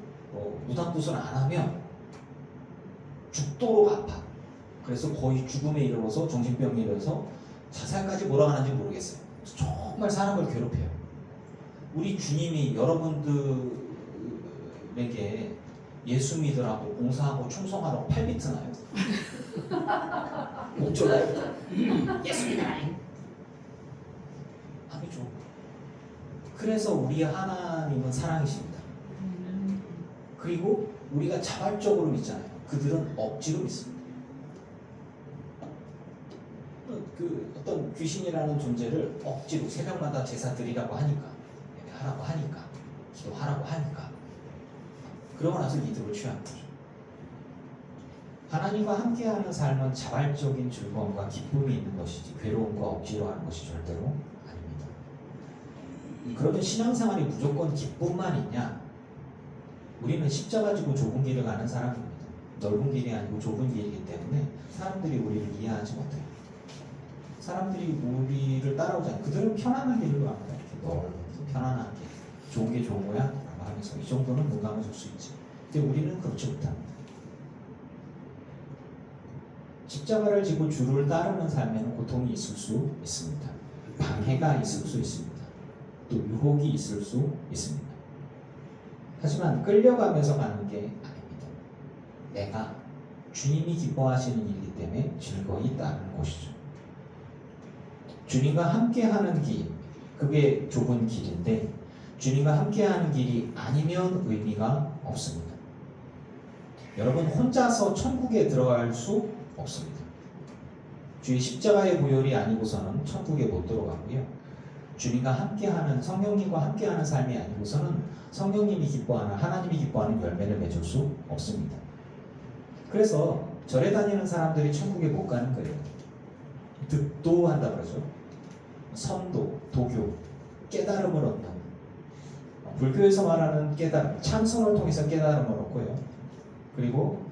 무당굿을 안 하면 죽도록 아파. 그래서 거의 죽음에 이르러서 정신병에 이르러서 자살까지 몰아가는지 모르겠어요. 정말 사람을 괴롭혀요. 우리 주님이 여러분들에게 예수 믿으라고 봉사하고 충성하라고 팔비트나요? 목졸라요? 예수 믿으라. 아니죠. 그래서 우리 하나님은 사랑이십니다. 그리고 우리가 자발적으로 믿잖아요. 그들은 억지로 믿습니다. 그 어떤 귀신이라는 존재를 억지로 새벽마다 제사 드리라고 하니까 예배하라고 하니까 기도하라고 하니까 그러고 나서 이득을 취하는 거죠. 하나님과 함께하는 삶은 자발적인 즐거움과 기쁨이 있는 것이지 괴로움과 억지로 하는 것이 절대로 아닙니다. 그러면 신앙생활이 무조건 기쁨만 있냐? 우리는 십자가 지고 좁은 길을 가는 사람입니다. 넓은 길이 아니고 좁은 길이기 때문에 사람들이 우리를 이해하지 못해요. 사람들이 우리를 따라오지 않아요. 그들은 편안한 길로 갑니다. 이렇게 넓고 편안하게 좋은 게 좋은 거야? 라고 하면서 이 정도는 눈 감아줄 수 있지. 근데 우리는 그렇지 못합니다. 십자가를 지고 주를 따르는 삶에는 고통이 있을 수 있습니다. 방해가 있을 수 있습니다. 또 유혹이 있을 수 있습니다. 하지만 끌려가면서 가는 게 아닙니다. 내가 주님이 기뻐하시는 일이기 때문에 즐거이 따르는 것이죠. 주님과 함께하는 길, 그게 좁은 길인데 주님과 함께하는 길이 아니면 의미가 없습니다. 여러분 혼자서 천국에 들어갈 수 없습니다. 주의 십자가의 보혈이 아니고서는 천국에 못 들어가고요. 주님과 함께하는 성령님과 함께하는 삶이 아니고서는 성령님이 기뻐하는 하나님이 기뻐하는 열매를 맺을 수 없습니다. 그래서 절에 다니는 사람들이 천국에 못 가는 거예요. 득도한다 그러죠. 선도, 도교, 깨달음을 얻는 불교에서 말하는 깨달음, 참선을 통해서 깨달음을 얻고요. 그리고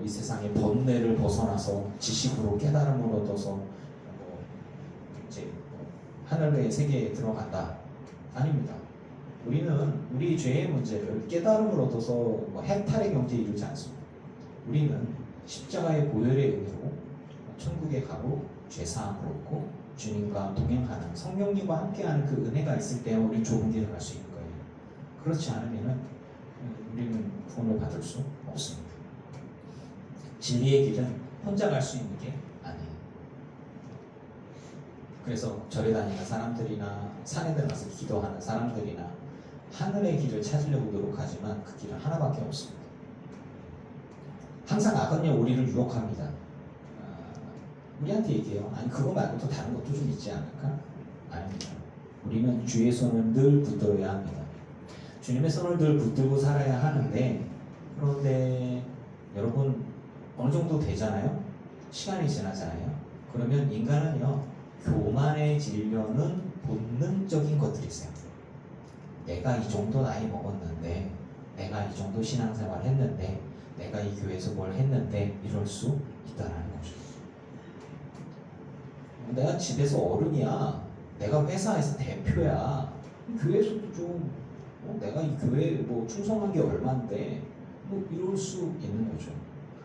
이 세상의 번뇌를 벗어나서 지식으로 깨달음을 얻어서 이제 하늘의 세계에 들어간다. 아닙니다. 우리는 우리 죄의 문제를 깨달음을 얻어서 해탈의 경지에 이르지 않습니다. 우리는 십자가의 보혈의 의미로 천국에 가고 죄사함을 얻고 주님과 동행하는 성령님과 함께하는 그 은혜가 있을 때 우리는 좁은 길을 갈 수 있는 거예요. 그렇지 않으면 우리는 구원을 받을 수 없습니다. 진리의 길은 혼자 갈 수 있는 게 아니에요. 그래서 절에 다니는 사람들이나 산에 들어가서 기도하는 사람들이나 하늘의 길을 찾으려고 노력하지만 그 길은 하나밖에 없습니다. 항상 악은요 우리를 유혹합니다. 우리한테 얘기해요. 아니 그거 말고 또 다른 것도 좀 있지 않을까? 아닙니다. 우리는 주의 손을 늘 붙들어야 합니다. 주님의 손을 늘 붙들고 살아야 하는데 그런데 여러분 어느 정도 되잖아요? 시간이 지나잖아요. 그러면 인간은요 교만해지려는 본능적인 것들이 있어요. 내가 이 정도 나이 먹었는데 내가 이 정도 신앙생활 했는데 내가 이 교회에서 뭘 했는데 이럴 수 있다는 거죠. 내가 집에서 어른이야. 내가 회사에서 대표야. 교회에서도 좀 내가 이 교회에 충성한 게 얼만데 이럴 수 있는 거죠.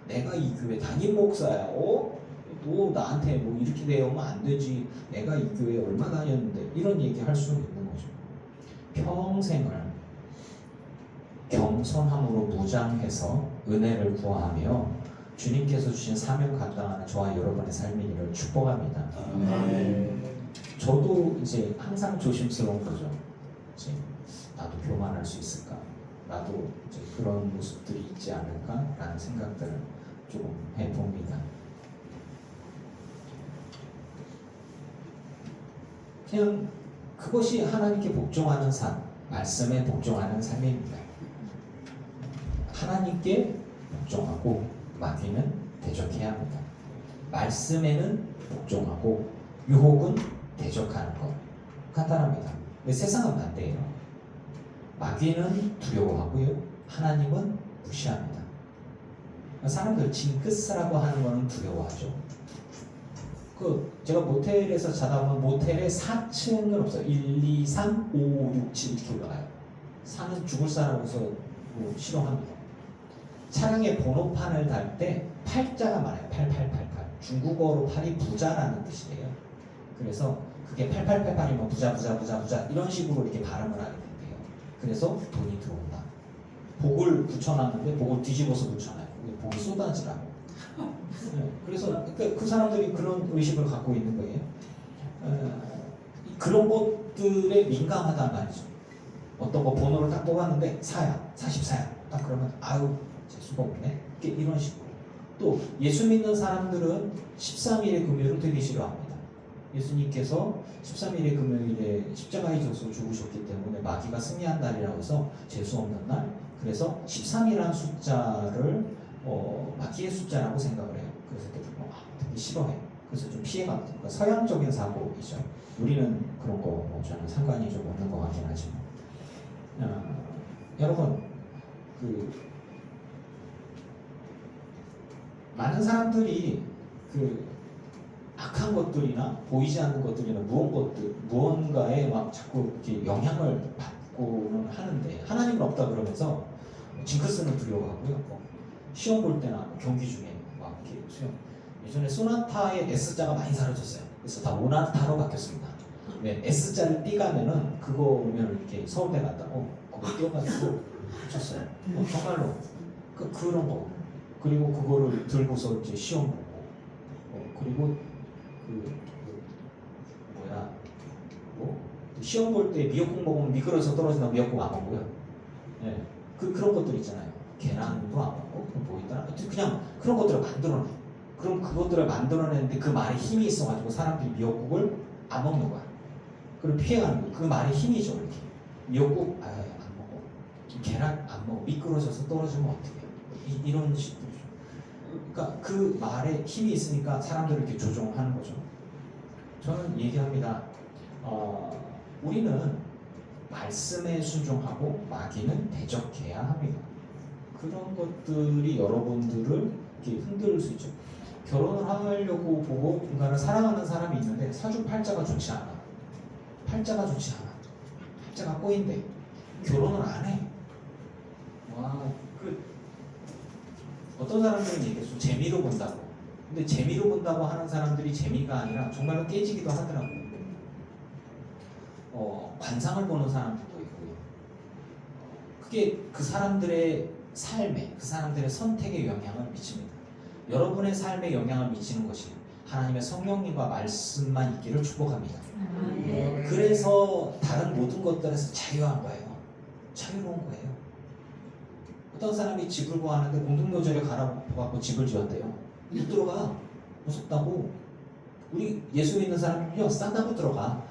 내가 이 교회 담임 목사야. 너 나한테 이렇게 대하면 안 되지. 내가 이 교회에 얼마 다녔는데 이런 얘기 할 수 있는 거죠. 평생을 겸손함으로 무장해서 은혜를 구하며 주님께서 주신 사명 감당하는 저와 여러분의 삶이기를 축복합니다. 저도 이제 항상 조심스러운 거죠. 이제 나도 교만할 수 있을까? 나도 이제 그런 모습들이 있지 않을까라는 생각들을 조금 해봅니다. 그냥 그것이 하나님께 복종하는 삶, 말씀에 복종하는 삶입니다. 하나님께 복종하고 마귀는 대적해야 합니다. 말씀에는 복종하고 유혹은 대적하는 것. 간단합니다. 근데 세상은 반대예요. 마귀는 두려워하고요. 하나님은 무시합니다. 사람들 징크스라고 하는 거는 두려워하죠. 제가 모텔에서 자다 보면 모텔에 4층은 없어요. 1, 2, 3, 5, 6, 7 이렇게 올라가요. 4는 죽을 사람으로서 싫어합니다. 차량에 번호판을 달 때 8자가 많아요. 8888. 중국어로 8이 부자라는 뜻이에요. 그래서 그게 8888이면 부자 이런 식으로 이렇게 발음을 하게 된대요. 그래서 돈이 들어온다. 복을 붙여놨는데 복을 뒤집어서 붙여놔요. 복이 쏟아지라고. 그래서 그 사람들이 그런 의식을 갖고 있는 거예요. 그런 것들에 민감하단 말이죠. 어떤 거 번호를 딱 뽑았는데 4야, 44야. 딱 그러면 아유 재수가 없네. 이런 식으로. 또 예수 믿는 사람들은 13일의 금요일을 되게 싫어합니다. 예수님께서 13일의 금요일에 십자가에 져서 죽으셨기 때문에 마귀가 승리한 날이라고 해서 재수 없는 날. 그래서 13이라는 숫자를 마귀의 숫자라고 생각을 해요. 그래서 되게 싫어해. 그래서 좀 피해갑니다. 그러니까 서양적인 사고이죠. 우리는 그런 거 저는 상관이 좀 없는 것 같긴 하지만 여러분 많은 사람들이 악한 것들이나 보이지 않는 것들이나 무언가에 막 자꾸 이렇게 영향을 받고는 하는데 하나님은 없다 그러면서 징크스는 두려워하고요. 시험 볼 때나 경기 중에 막 이렇게 수영. 예전에 소나타의 S자가 많이 사라졌어요. 그래서 다 오나타로 바뀌었습니다. 왜 S자를 띠가면은 그거 오면 이렇게 서울대 갔다고 그거 띄워가지고 쳤어요. 정말로 그런 거. 그리고 그거를 들고서 이제 시험 보고 그리고 시험 볼 때 미역국 먹으면 미끄러져서 떨어진다 미역국 안 먹고요. 네. 그런 것들 있잖아요. 계란도 안 먹고 뭐 있더라. 그냥 그런 것들을 만들어내. 그럼 그것들을 만들어내는데 그 말에 힘이 있어가지고 사람들이 미역국을 안 먹는 거야. 그걸 피해가는 거야. 그 말에 힘이죠. 이렇게 미역국 안 먹어. 계란 안 먹어. 미끄러져서 떨어지면 어떡해. 이런 식들이죠. 그러니까 그 말에 힘이 있으니까 사람들을 이렇게 조종하는 거죠. 저는 얘기합니다. 우리는 말씀에 순종하고 마귀는 대적해야 합니다. 그런 것들이 여러분들을 이렇게 흔들 수 있죠. 결혼을 하려고 보고 인간을 사랑하는 사람이 있는데 사주팔자가 좋지 않아. 팔자가 좋지 않아. 팔자가 꼬인데 결혼을 안 해. 어떤 사람들은 얘기했어. 재미로 본다고. 근데 재미로 본다고 하는 사람들이 재미가 아니라 정말로 깨지기도 하더라고요. 관상을 보는 사람들도 있고요. 그게 그 사람들의 삶에, 그 사람들의 선택에 영향을 미칩니다. 여러분의 삶에 영향을 미치는 것이 하나님의 성령님과 말씀만 있기를 축복합니다. 그래서 다른 모든 것들에서 자유한 거예요. 자유로운 거예요. 어떤 사람이 집을 구하는데 공동묘지를 갈아갖고 집을 지었대요. 못 들어가. 무섭다고. 우리 예수 믿는 사람이요 싸다고 들어가.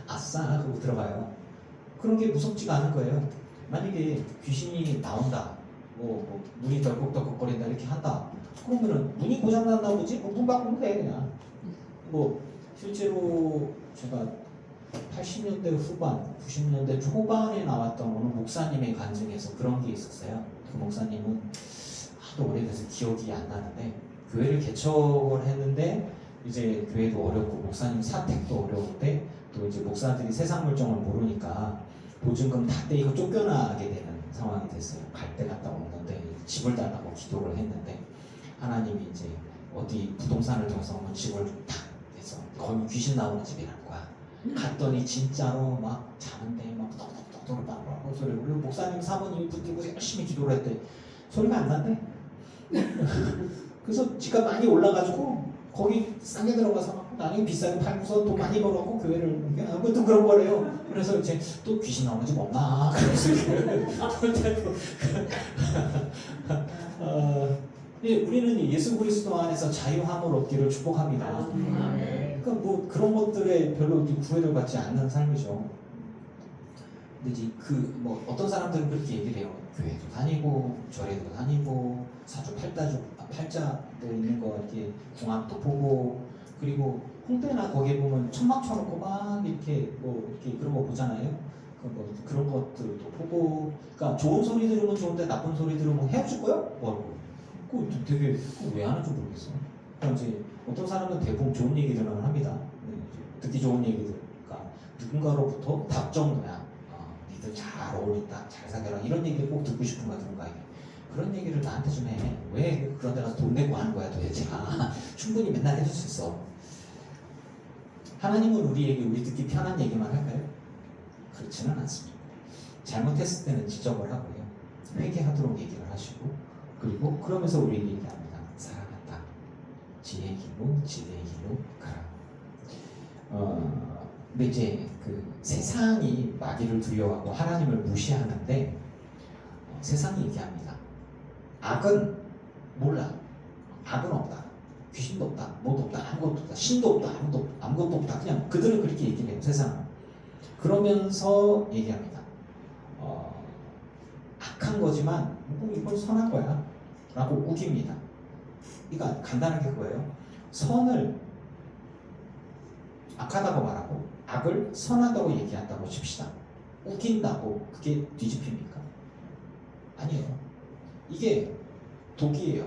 아싸 그러고 들어가요. 그런 게 무섭지가 않은 거예요. 만약에 귀신이 나온다, 문이 덜컥덜컥거린다 이렇게 한다. 그러면은 문이 고장났나 보지? 문 바꾸면 돼 그냥. 실제로 제가 80년대 후반, 90년대 초반에 나왔던 어느 목사님의 간증에서 그런 게 있었어요. 그 목사님은 하도 오래돼서 기억이 안 나는데 교회를 개척을 했는데 이제 교회도 어렵고 목사님 사택도 어려운데 또 이제 목사들이 세상 물정을 모르니까 보증금 다 떼이고 쫓겨나게 되는 상황이 됐어요. 갈 때 갔다 오는데 집을 달라고 기도를 했는데 하나님이 이제 어디 부동산을 통해서 집을 탁 해서 거기 귀신 나오는 집이라는 거야. 갔더니 진짜로 막 자는데 막 떡떡떡떡 막 소리를. 그리고 목사님 사모님이 붙들고 열심히 기도를 했대. 소리가 안 난대. 그래서 집값 많이 올라가지고 거기 싸게 들어가서 나중에 비싸게 팔고서 돈 많이 벌었고 교회를 또 그런 거래요. 그래서 이제 또 귀신 나오는 집 없나? 그래서 우리는 예수 그리스도 안에서 자유함을 얻기를 축복합니다. 그러니까 그런 것들에 별로 구애를 받지 않는 삶이죠. 근데 이제 어떤 사람들은 그렇게 얘기를 해요. 교회도 다니고 절에도 다니고 사주 팔자도 있는 거 이렇게 궁합도 보고 그리고 홍대나 거기에 보면 천막 쳐놓고 막 이렇게 이렇게 그런 거 보잖아요. 그런 것들도 보고. 그러니까 좋은 소리 들으면 좋은데 나쁜 소리 들으면 헤어질 거야? 그거 되게 왜 하는지 모르겠어. 그러니까 이제 어떤 사람은 대부분 좋은 얘기들만 합니다. 듣기 좋은 얘기들. 그러니까 누군가로부터 답정너야. 니들 잘 어울린다, 잘 사귀라 이런 얘기를 꼭 듣고 싶은 거야 누군가에게. 그런 얘기를 나한테 좀 해. 왜 그런 데 가서 돈 내고 하는 거야 도대체. 충분히 맨날 해줄 수 있어. 하나님은 우리에게 우리 듣기 편한 얘기만 할까요? 그렇지는 않습니다. 잘못했을 때는 지적을 하고요. 회개하도록 얘기를 하시고 그리고 그러면서 우리에게 얘기합니다. 사랑한다. 지혜의 길로 진리의 길로 가라. 근데 이제 세상이 마귀를 두려워하고 하나님을 무시하는데 세상이 얘기합니다. 악은 몰라. 악은 없다. 귀신도 없다. 뭐도 없다. 아무것도 없다. 신도 없다. 아무것도 없다. 그냥 그들은 그렇게 얘기를 해요. 세상은. 그러면서 얘기합니다. 악한 거지만 이건 선한 거야 라고 우깁니다. 그러니까 간단하게 그거예요. 선을 악하다고 말하고 악을 선하다고 얘기한다고 칩시다. 우긴다고 그게 뒤집힙니까? 아니에요. 이게 독이에요.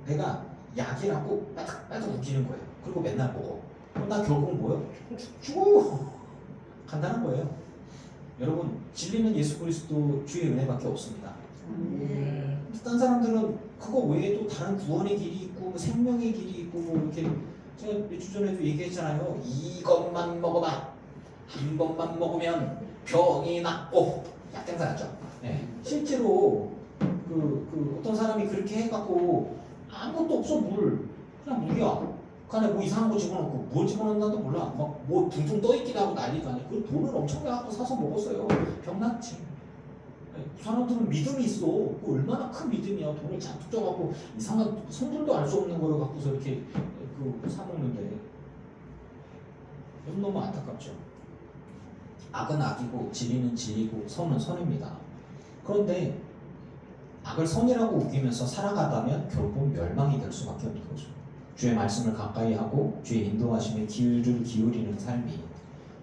내가 약이라고 빠득빠득 우기는 거예요. 그리고 맨날 먹어. 그럼 나 결국은 뭐예요? 죽어요. 간단한 거예요. 여러분, 진리는 예수 그리스도 주의 은혜밖에 없습니다. 아멘. 딴 사람들은 그거 외에도 다른 구원의 길이 있고 뭐 생명의 길이 있고 뭐 이렇게, 제가 몇 주 전에도 얘기했잖아요. 이것만 먹어봐. 한 번만 먹으면 병이 낫고 약땡사였죠. 네. 실제로 그 어떤 사람이 그렇게 해갖고 아무것도 없어. 그냥 물이야. 그 안에 뭐 이상한 거 집어넣고 뭘 집어넣는다도 몰라. 막 뭐 둥둥 떠있기도 하고 난리도 아니고 그 돈을 엄청 갖고 사서 먹었어요. 병났지. 그 사람들은 믿음이 있어. 그 얼마나 큰 믿음이야. 돈을 잔뜩 줘갖고 이상한 성질도 알 수 없는 거를 갖고서 이렇게 사 먹는데 너무 안타깝죠. 악은 악이고 진리는 진리고 선은 선입니다. 그런데 악을 선이라고 우기면서 살아가다면 결국 멸망이 될 수밖에 없는 거죠. 주의 말씀을 가까이 하고 주의 인도하심에 귀를 기울이는 삶이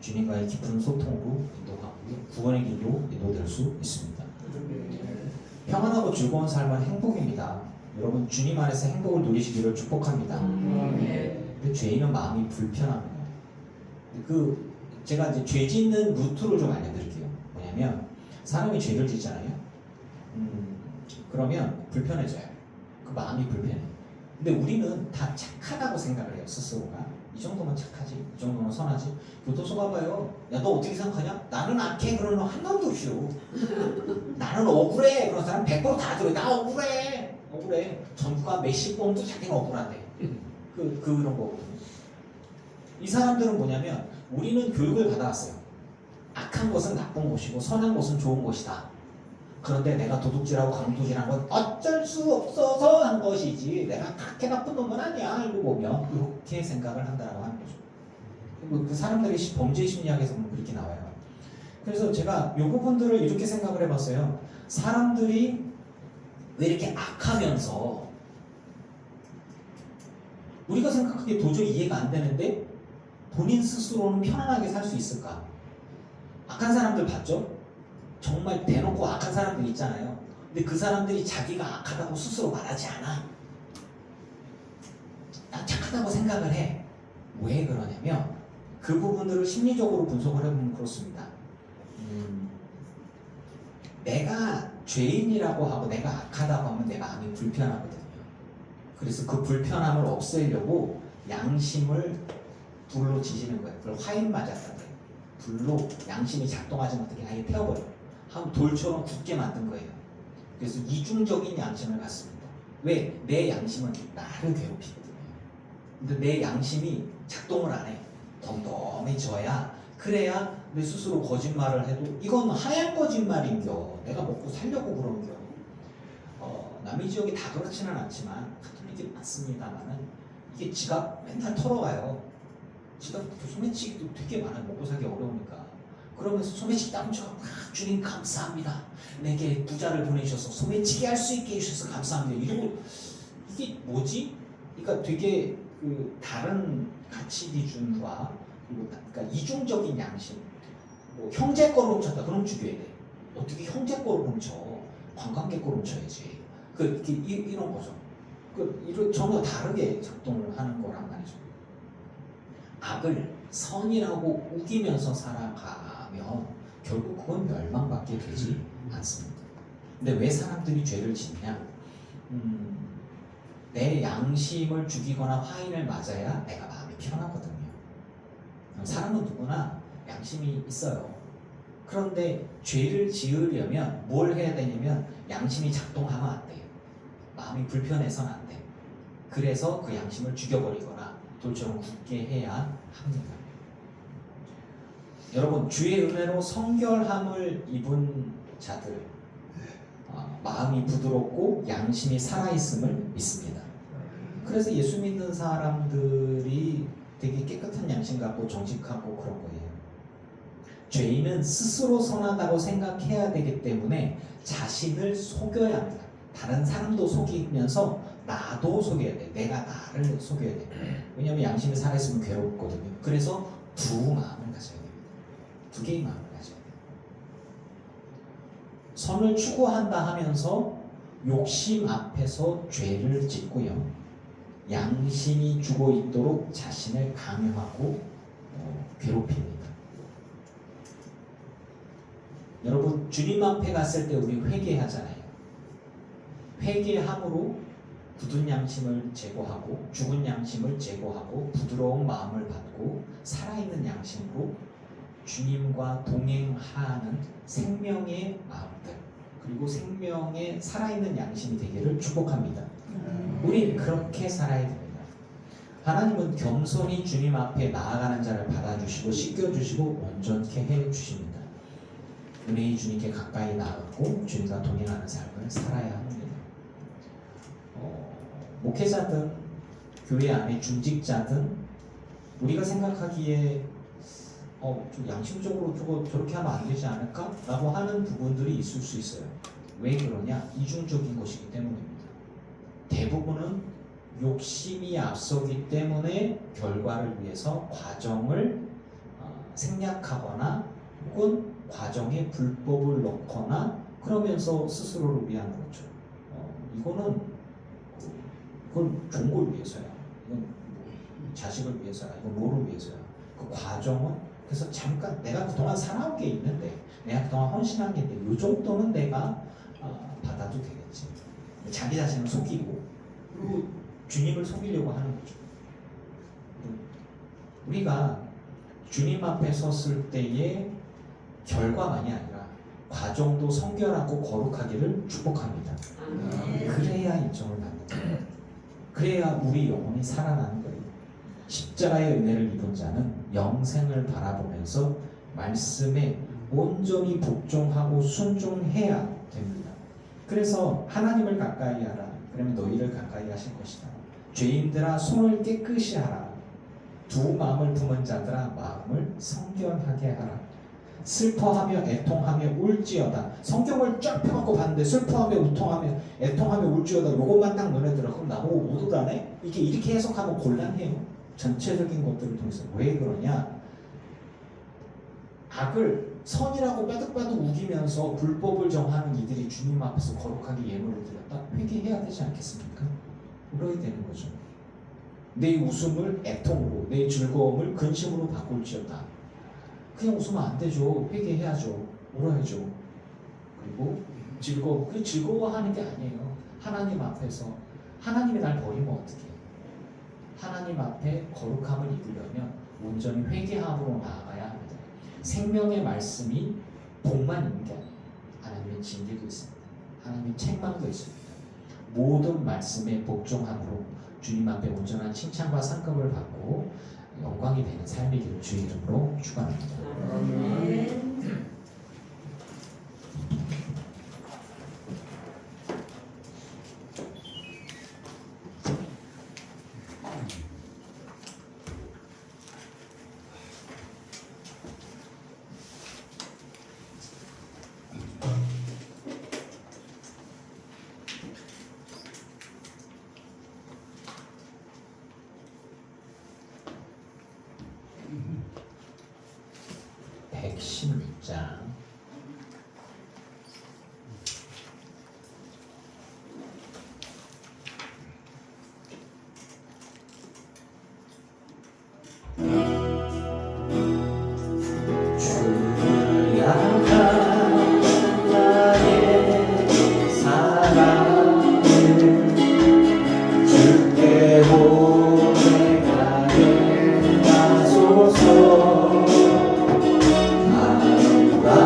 주님과의 깊은 소통으로 인도하고 구원의 길로 인도될 수 있습니다. 평안하고 즐거운 삶은 행복입니다. 여러분, 주님 안에서 행복을 누리시기를 축복합니다. 근데 죄인은 마음이 불편합니다. 제가 이제 죄 짓는 루트를 좀 알려드릴게요. 뭐냐면 사람이 죄를 짓잖아요. 그러면 불편해져요. 그 마음이 불편해. 근데 우리는 다 착하다고 생각을 해요. 스스로가. 이 정도면 착하지, 이 정도면 선하지. 교도소 가봐요. 야, 너 어떻게 생각하냐? 나는 악해. 그러는 놈 한 놈도 없어. 나는 억울해. 그런 사람 100%다 들어요. 나 억울해. 전과 몇십 번도 자기는 억울한데. 그런 거거든요. 이 사람들은 뭐냐면 우리는 교육을 받아왔어요. 악한 것은 나쁜 것이고 선한 것은 좋은 것이다. 그런데 내가 도둑질하고 강도질한 건 어쩔 수 없어서 한 것이지 내가 그렇게 나쁜 놈은 아니야. 알고 보면 그렇게 생각을 한다라고 하는 거죠. 그리고 그 사람들의 범죄 심리학에서 보면 그렇게 나와요. 그래서 제가 이 부분들을 이렇게 생각을 해봤어요. 사람들이 왜 이렇게 악하면서 우리가 생각하기에 도저히 이해가 안 되는데 본인 스스로는 편안하게 살 수 있을까? 악한 사람들 봤죠? 정말 대놓고 악한 사람들 있잖아요. 근데 그 사람들이 자기가 악하다고 스스로 말하지 않아. 난 착하다고 생각을 해. 왜 그러냐면 그 부분들을 심리적으로 분석을 해보면 그렇습니다. 내가 죄인이라고 하고 내가 악하다고 하면 내 마음이 불편하거든요. 그래서 그 불편함을 없애려고 양심을 불로 지지는 거예요. 그걸 화인 맞았다 그래요. 불로 양심이 작동하지 못하게 아예 태워버려요. 한 돌처럼 굳게 만든 거예요. 그래서 이중적인 양심을 갖습니다. 왜? 내 양심은 나를 괴롭히거든요. 근데 내 양심이 작동을 안 해. 덤덤해져야, 그래야 내 스스로 거짓말을 해도 이건 하얀 거짓말인겨. 내가 먹고 살려고 그런겨. 남의 지역이 다 그렇지는 않지만 가톨릭이 많습니다만은 이게 지갑 맨날 털어가요. 지갑 소매치기도 되게 많아요. 먹고 살기 어려우니까. 그러면서 소매치기 따면서 주님 감사합니다. 내게 부자를 보내주셔서 소매치기 할 수 있게 해주셔서 감사합니다. 이러고 이게 뭐지? 그러니까 되게 다른 가치 기준과 그리고 그러니까 이중적인 양심. 뭐 형제 거를 훔쳤다. 그럼 죽여야 돼. 어떻게 형제 거를 훔쳐? 관광객 거를 훔쳐야지. 이런 거죠. 전혀 다르게 작동을 하는 거란 말이죠. 악을 선이라고 우기면서 살아가면 결국 그건 멸망밖에 되지 않습니다. 근데 왜 사람들이 죄를 짓냐? 내 양심을 죽이거나 화인을 맞아야 내가 마음이 편하거든요. 사람은 누구나 양심이 있어요. 그런데 죄를 지으려면 뭘 해야 되냐면 양심이 작동하면 안 돼요. 마음이 불편해서는 안 돼. 그래서 그 양심을 죽여버리거나 돌처럼 굳게 해야 합니다. 여러분, 주의 은혜로 성결함을 입은 자들, 마음이 부드럽고 양심이 살아있음을 믿습니다. 그래서 예수 믿는 사람들이 되게 깨끗한 양심 갖고 정직하고 그런 거예요. 죄인은 스스로 선하다고 생각해야 되기 때문에 자신을 속여야 합니다. 다른 사람도 속이면서 나도 속여야 돼. 내가 나를 속여야 돼. 왜냐하면 양심이 살아있으면 괴롭거든요. 그래서 두 마음을 가져야 됩니다. 두 개의 마음을 가져야 돼요. 선을 추구한다 하면서 욕심 앞에서 죄를 짓고요. 양심이 죽어 있도록 자신을 강요하고 괴롭힙니다. 여러분, 주님 앞에 갔을 때 우리 회개하잖아요. 회개함으로 굳은 양심을 제거하고 죽은 양심을 제거하고 부드러운 마음을 받고 살아있는 양심으로 주님과 동행하는 생명의 마음들, 그리고 생명의 살아있는 양심이 되기를 축복합니다. 우리 그렇게 살아야 됩니다. 하나님은 겸손히 주님 앞에 나아가는 자를 받아주시고 씻겨주시고 온전케 해주십니다. 우리 주님께 가까이 나아가고 주님과 동행하는 삶을 살아야 합니다. 목회자든 교회 안에 중직자든 우리가 생각하기에 좀 양심적으로 저렇게 하면 안 되지 않을까? 라고 하는 부분들이 있을 수 있어요. 왜 그러냐? 이중적인 것이기 때문입니다. 대부분은 욕심이 앞서기 때문에 결과를 위해서 과정을 생략하거나 혹은 과정에 불법을 넣거나 그러면서 스스로를 위한 거죠. 이건 좋은 걸 위해서야. 이건 자식을 위해서야. 이건 뭐를 위해서야. 그 과정은 그래서 잠깐 내가 그동안 살아온 게 있는데 내가 그동안 헌신한 게 있는데 이 정도는 내가 받아도 되겠지. 자기 자신을 속이고 그리고 주님을 속이려고 하는 거죠. 우리가 주님 앞에 섰을 때의 결과만이 아니라 과정도 성결하고 거룩하기를 축복합니다. 그래야 인정을 받는 거예요. 그래야 우리 영혼이 살아나는 거예요. 십자가의 은혜를 입은 자는 영생을 바라보면서 말씀에 온전히 복종하고 순종해야 됩니다. 그래서 하나님을 가까이 하라. 그러면 너희를 가까이 하실 것이다. 죄인들아 손을 깨끗이 하라. 두 마음을 품은 자들아 마음을 성결하게 하라. 슬퍼하며 애통하며 울지어다. 성경을 쫙 펴갖고 봤는데 슬퍼하며 애통하며 울지어다 요것만 딱 눈에 들어. 그럼 나보고 우두다네? 이게 이렇게 해석하면 곤란해요. 전체적인 것들을 통해서. 왜 그러냐? 악을 선이라고 빼득빼득 우기면서 불법을 정하는 이들이 주님 앞에서 거룩하게 예물을 드렸다? 회개해야 되지 않겠습니까? 울어야 되는 거죠. 내 웃음을 애통으로, 내 즐거움을 근심으로 바꿀지어다. 그냥 웃으면 안 되죠. 회개해야죠. 울어야죠. 그리고 즐거워하는 게 아니에요. 하나님 앞에서 하나님이 날 버리면 어떻게 해요? 하나님 앞에 거룩함을 입으려면 온전히 회개함으로 나아가야 합니다. 생명의 말씀이 복만 있는 게 아니에요. 하나님의 징계도 있습니다. 하나님의 책망도 있습니다. 모든 말씀에 복종함으로 주님 앞에 온전한 칭찬과 상급을 받고 영광이 되는 삶이기를 주의 이름으로 축원합니다. 아멘. (116장) 주를 향한 나의 사랑을 주께 고백하게 하소서. 아름다운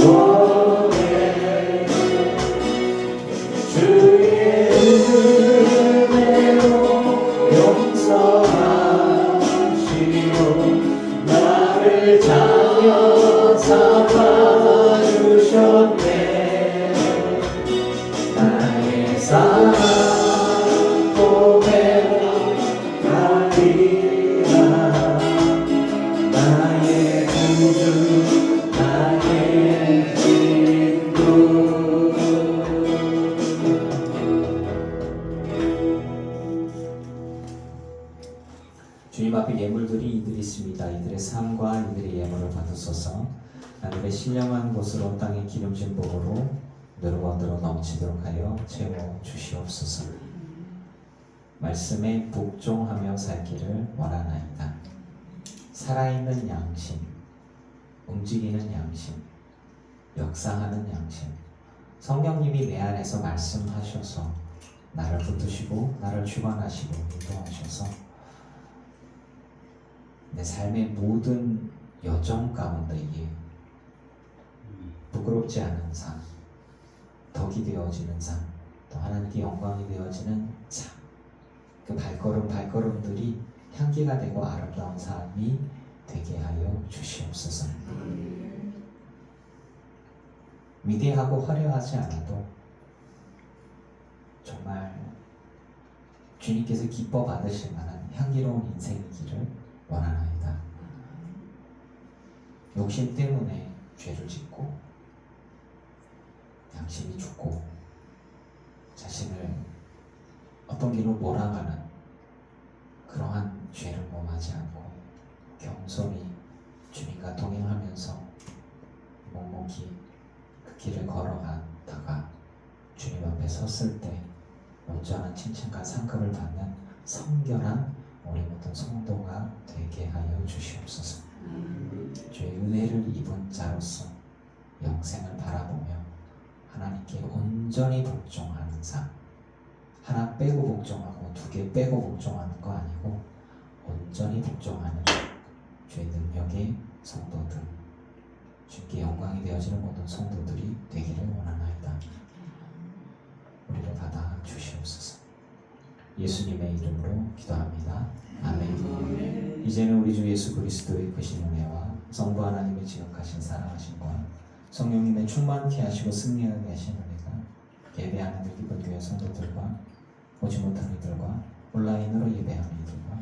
원해 주의 은혜로 용서하시고 나를 자녀 삼아주셨네 나의 사랑 고백하리라 나의 구주 나의 친구 주님 앞에 예물들이 이들 있습니다. 이들의 삶과 이들의 예물을 받으소서. 하늘의 신령한 곳으로 땅의 기름진 복으로 늘어들어 넘치도록 하여 채워 주시옵소서. 말씀에 복종하며 살기를 원하나이다. 살아있는 양심, 움직이는 양심, 역사하는 양심. 성령님이 내 안에서 말씀하셔서 나를 붙드시고 나를 주관하시고 인도하셔서 내 삶의 모든 여정 가운데에 부끄럽지 않은 삶, 덕이 되어지는 삶, 또 하나님께 영광이 되어지는 삶, 그 발걸음들이 향기가 되고 아름다운 삶이 되게 하여 주시옵소서. 위대하고 화려하지 않아도 정말 주님께서 기뻐 받으실 만한 향기로운 인생이기를 원하나이다. 욕심 때문에 죄를 짓고 양심이 죽고 자신을 어떤 길로 몰아가는 그러한 죄를 범하지 않고 겸손히 주님과 동행하면서 묵묵히 그 길을 걸어가다가 주님 앞에 섰을 때 온전한 칭찬과 상급을 받는 성결한 우리 모든 성도가 되게 하여 주시옵소서. 주의 은혜를 입은 자로서 영생을 바라보며 하나님께 온전히 복종하는 삶, 하나 빼고 복종하고 두 개 빼고 복종하는 거 아니고 온전히 복종하는 주의 능력의 성도들, 주께 영광이 되어지는 모든 성도들이 되기를 원하나이다. 우리를 받아 주시옵소서. 예수님의 이름으로 기도합니다. 아멘. 이제는 우리 주 예수 그리스도의 크신 은혜와 성부 하나님의 지극하신 사랑하심과 성령님의 충만케 하시고 승리하게 하신 은혜가 예배하는 그 기쁜 교회 성도들과 오지 못한 이들과 온라인으로 예배하는 이들과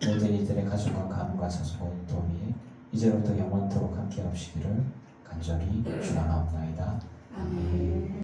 모든 이들의 가정과 가문과 자손과 인도위에 이제로부터 영원토록 함께 하시기를 간절히 축원하옵나이다. 아멘.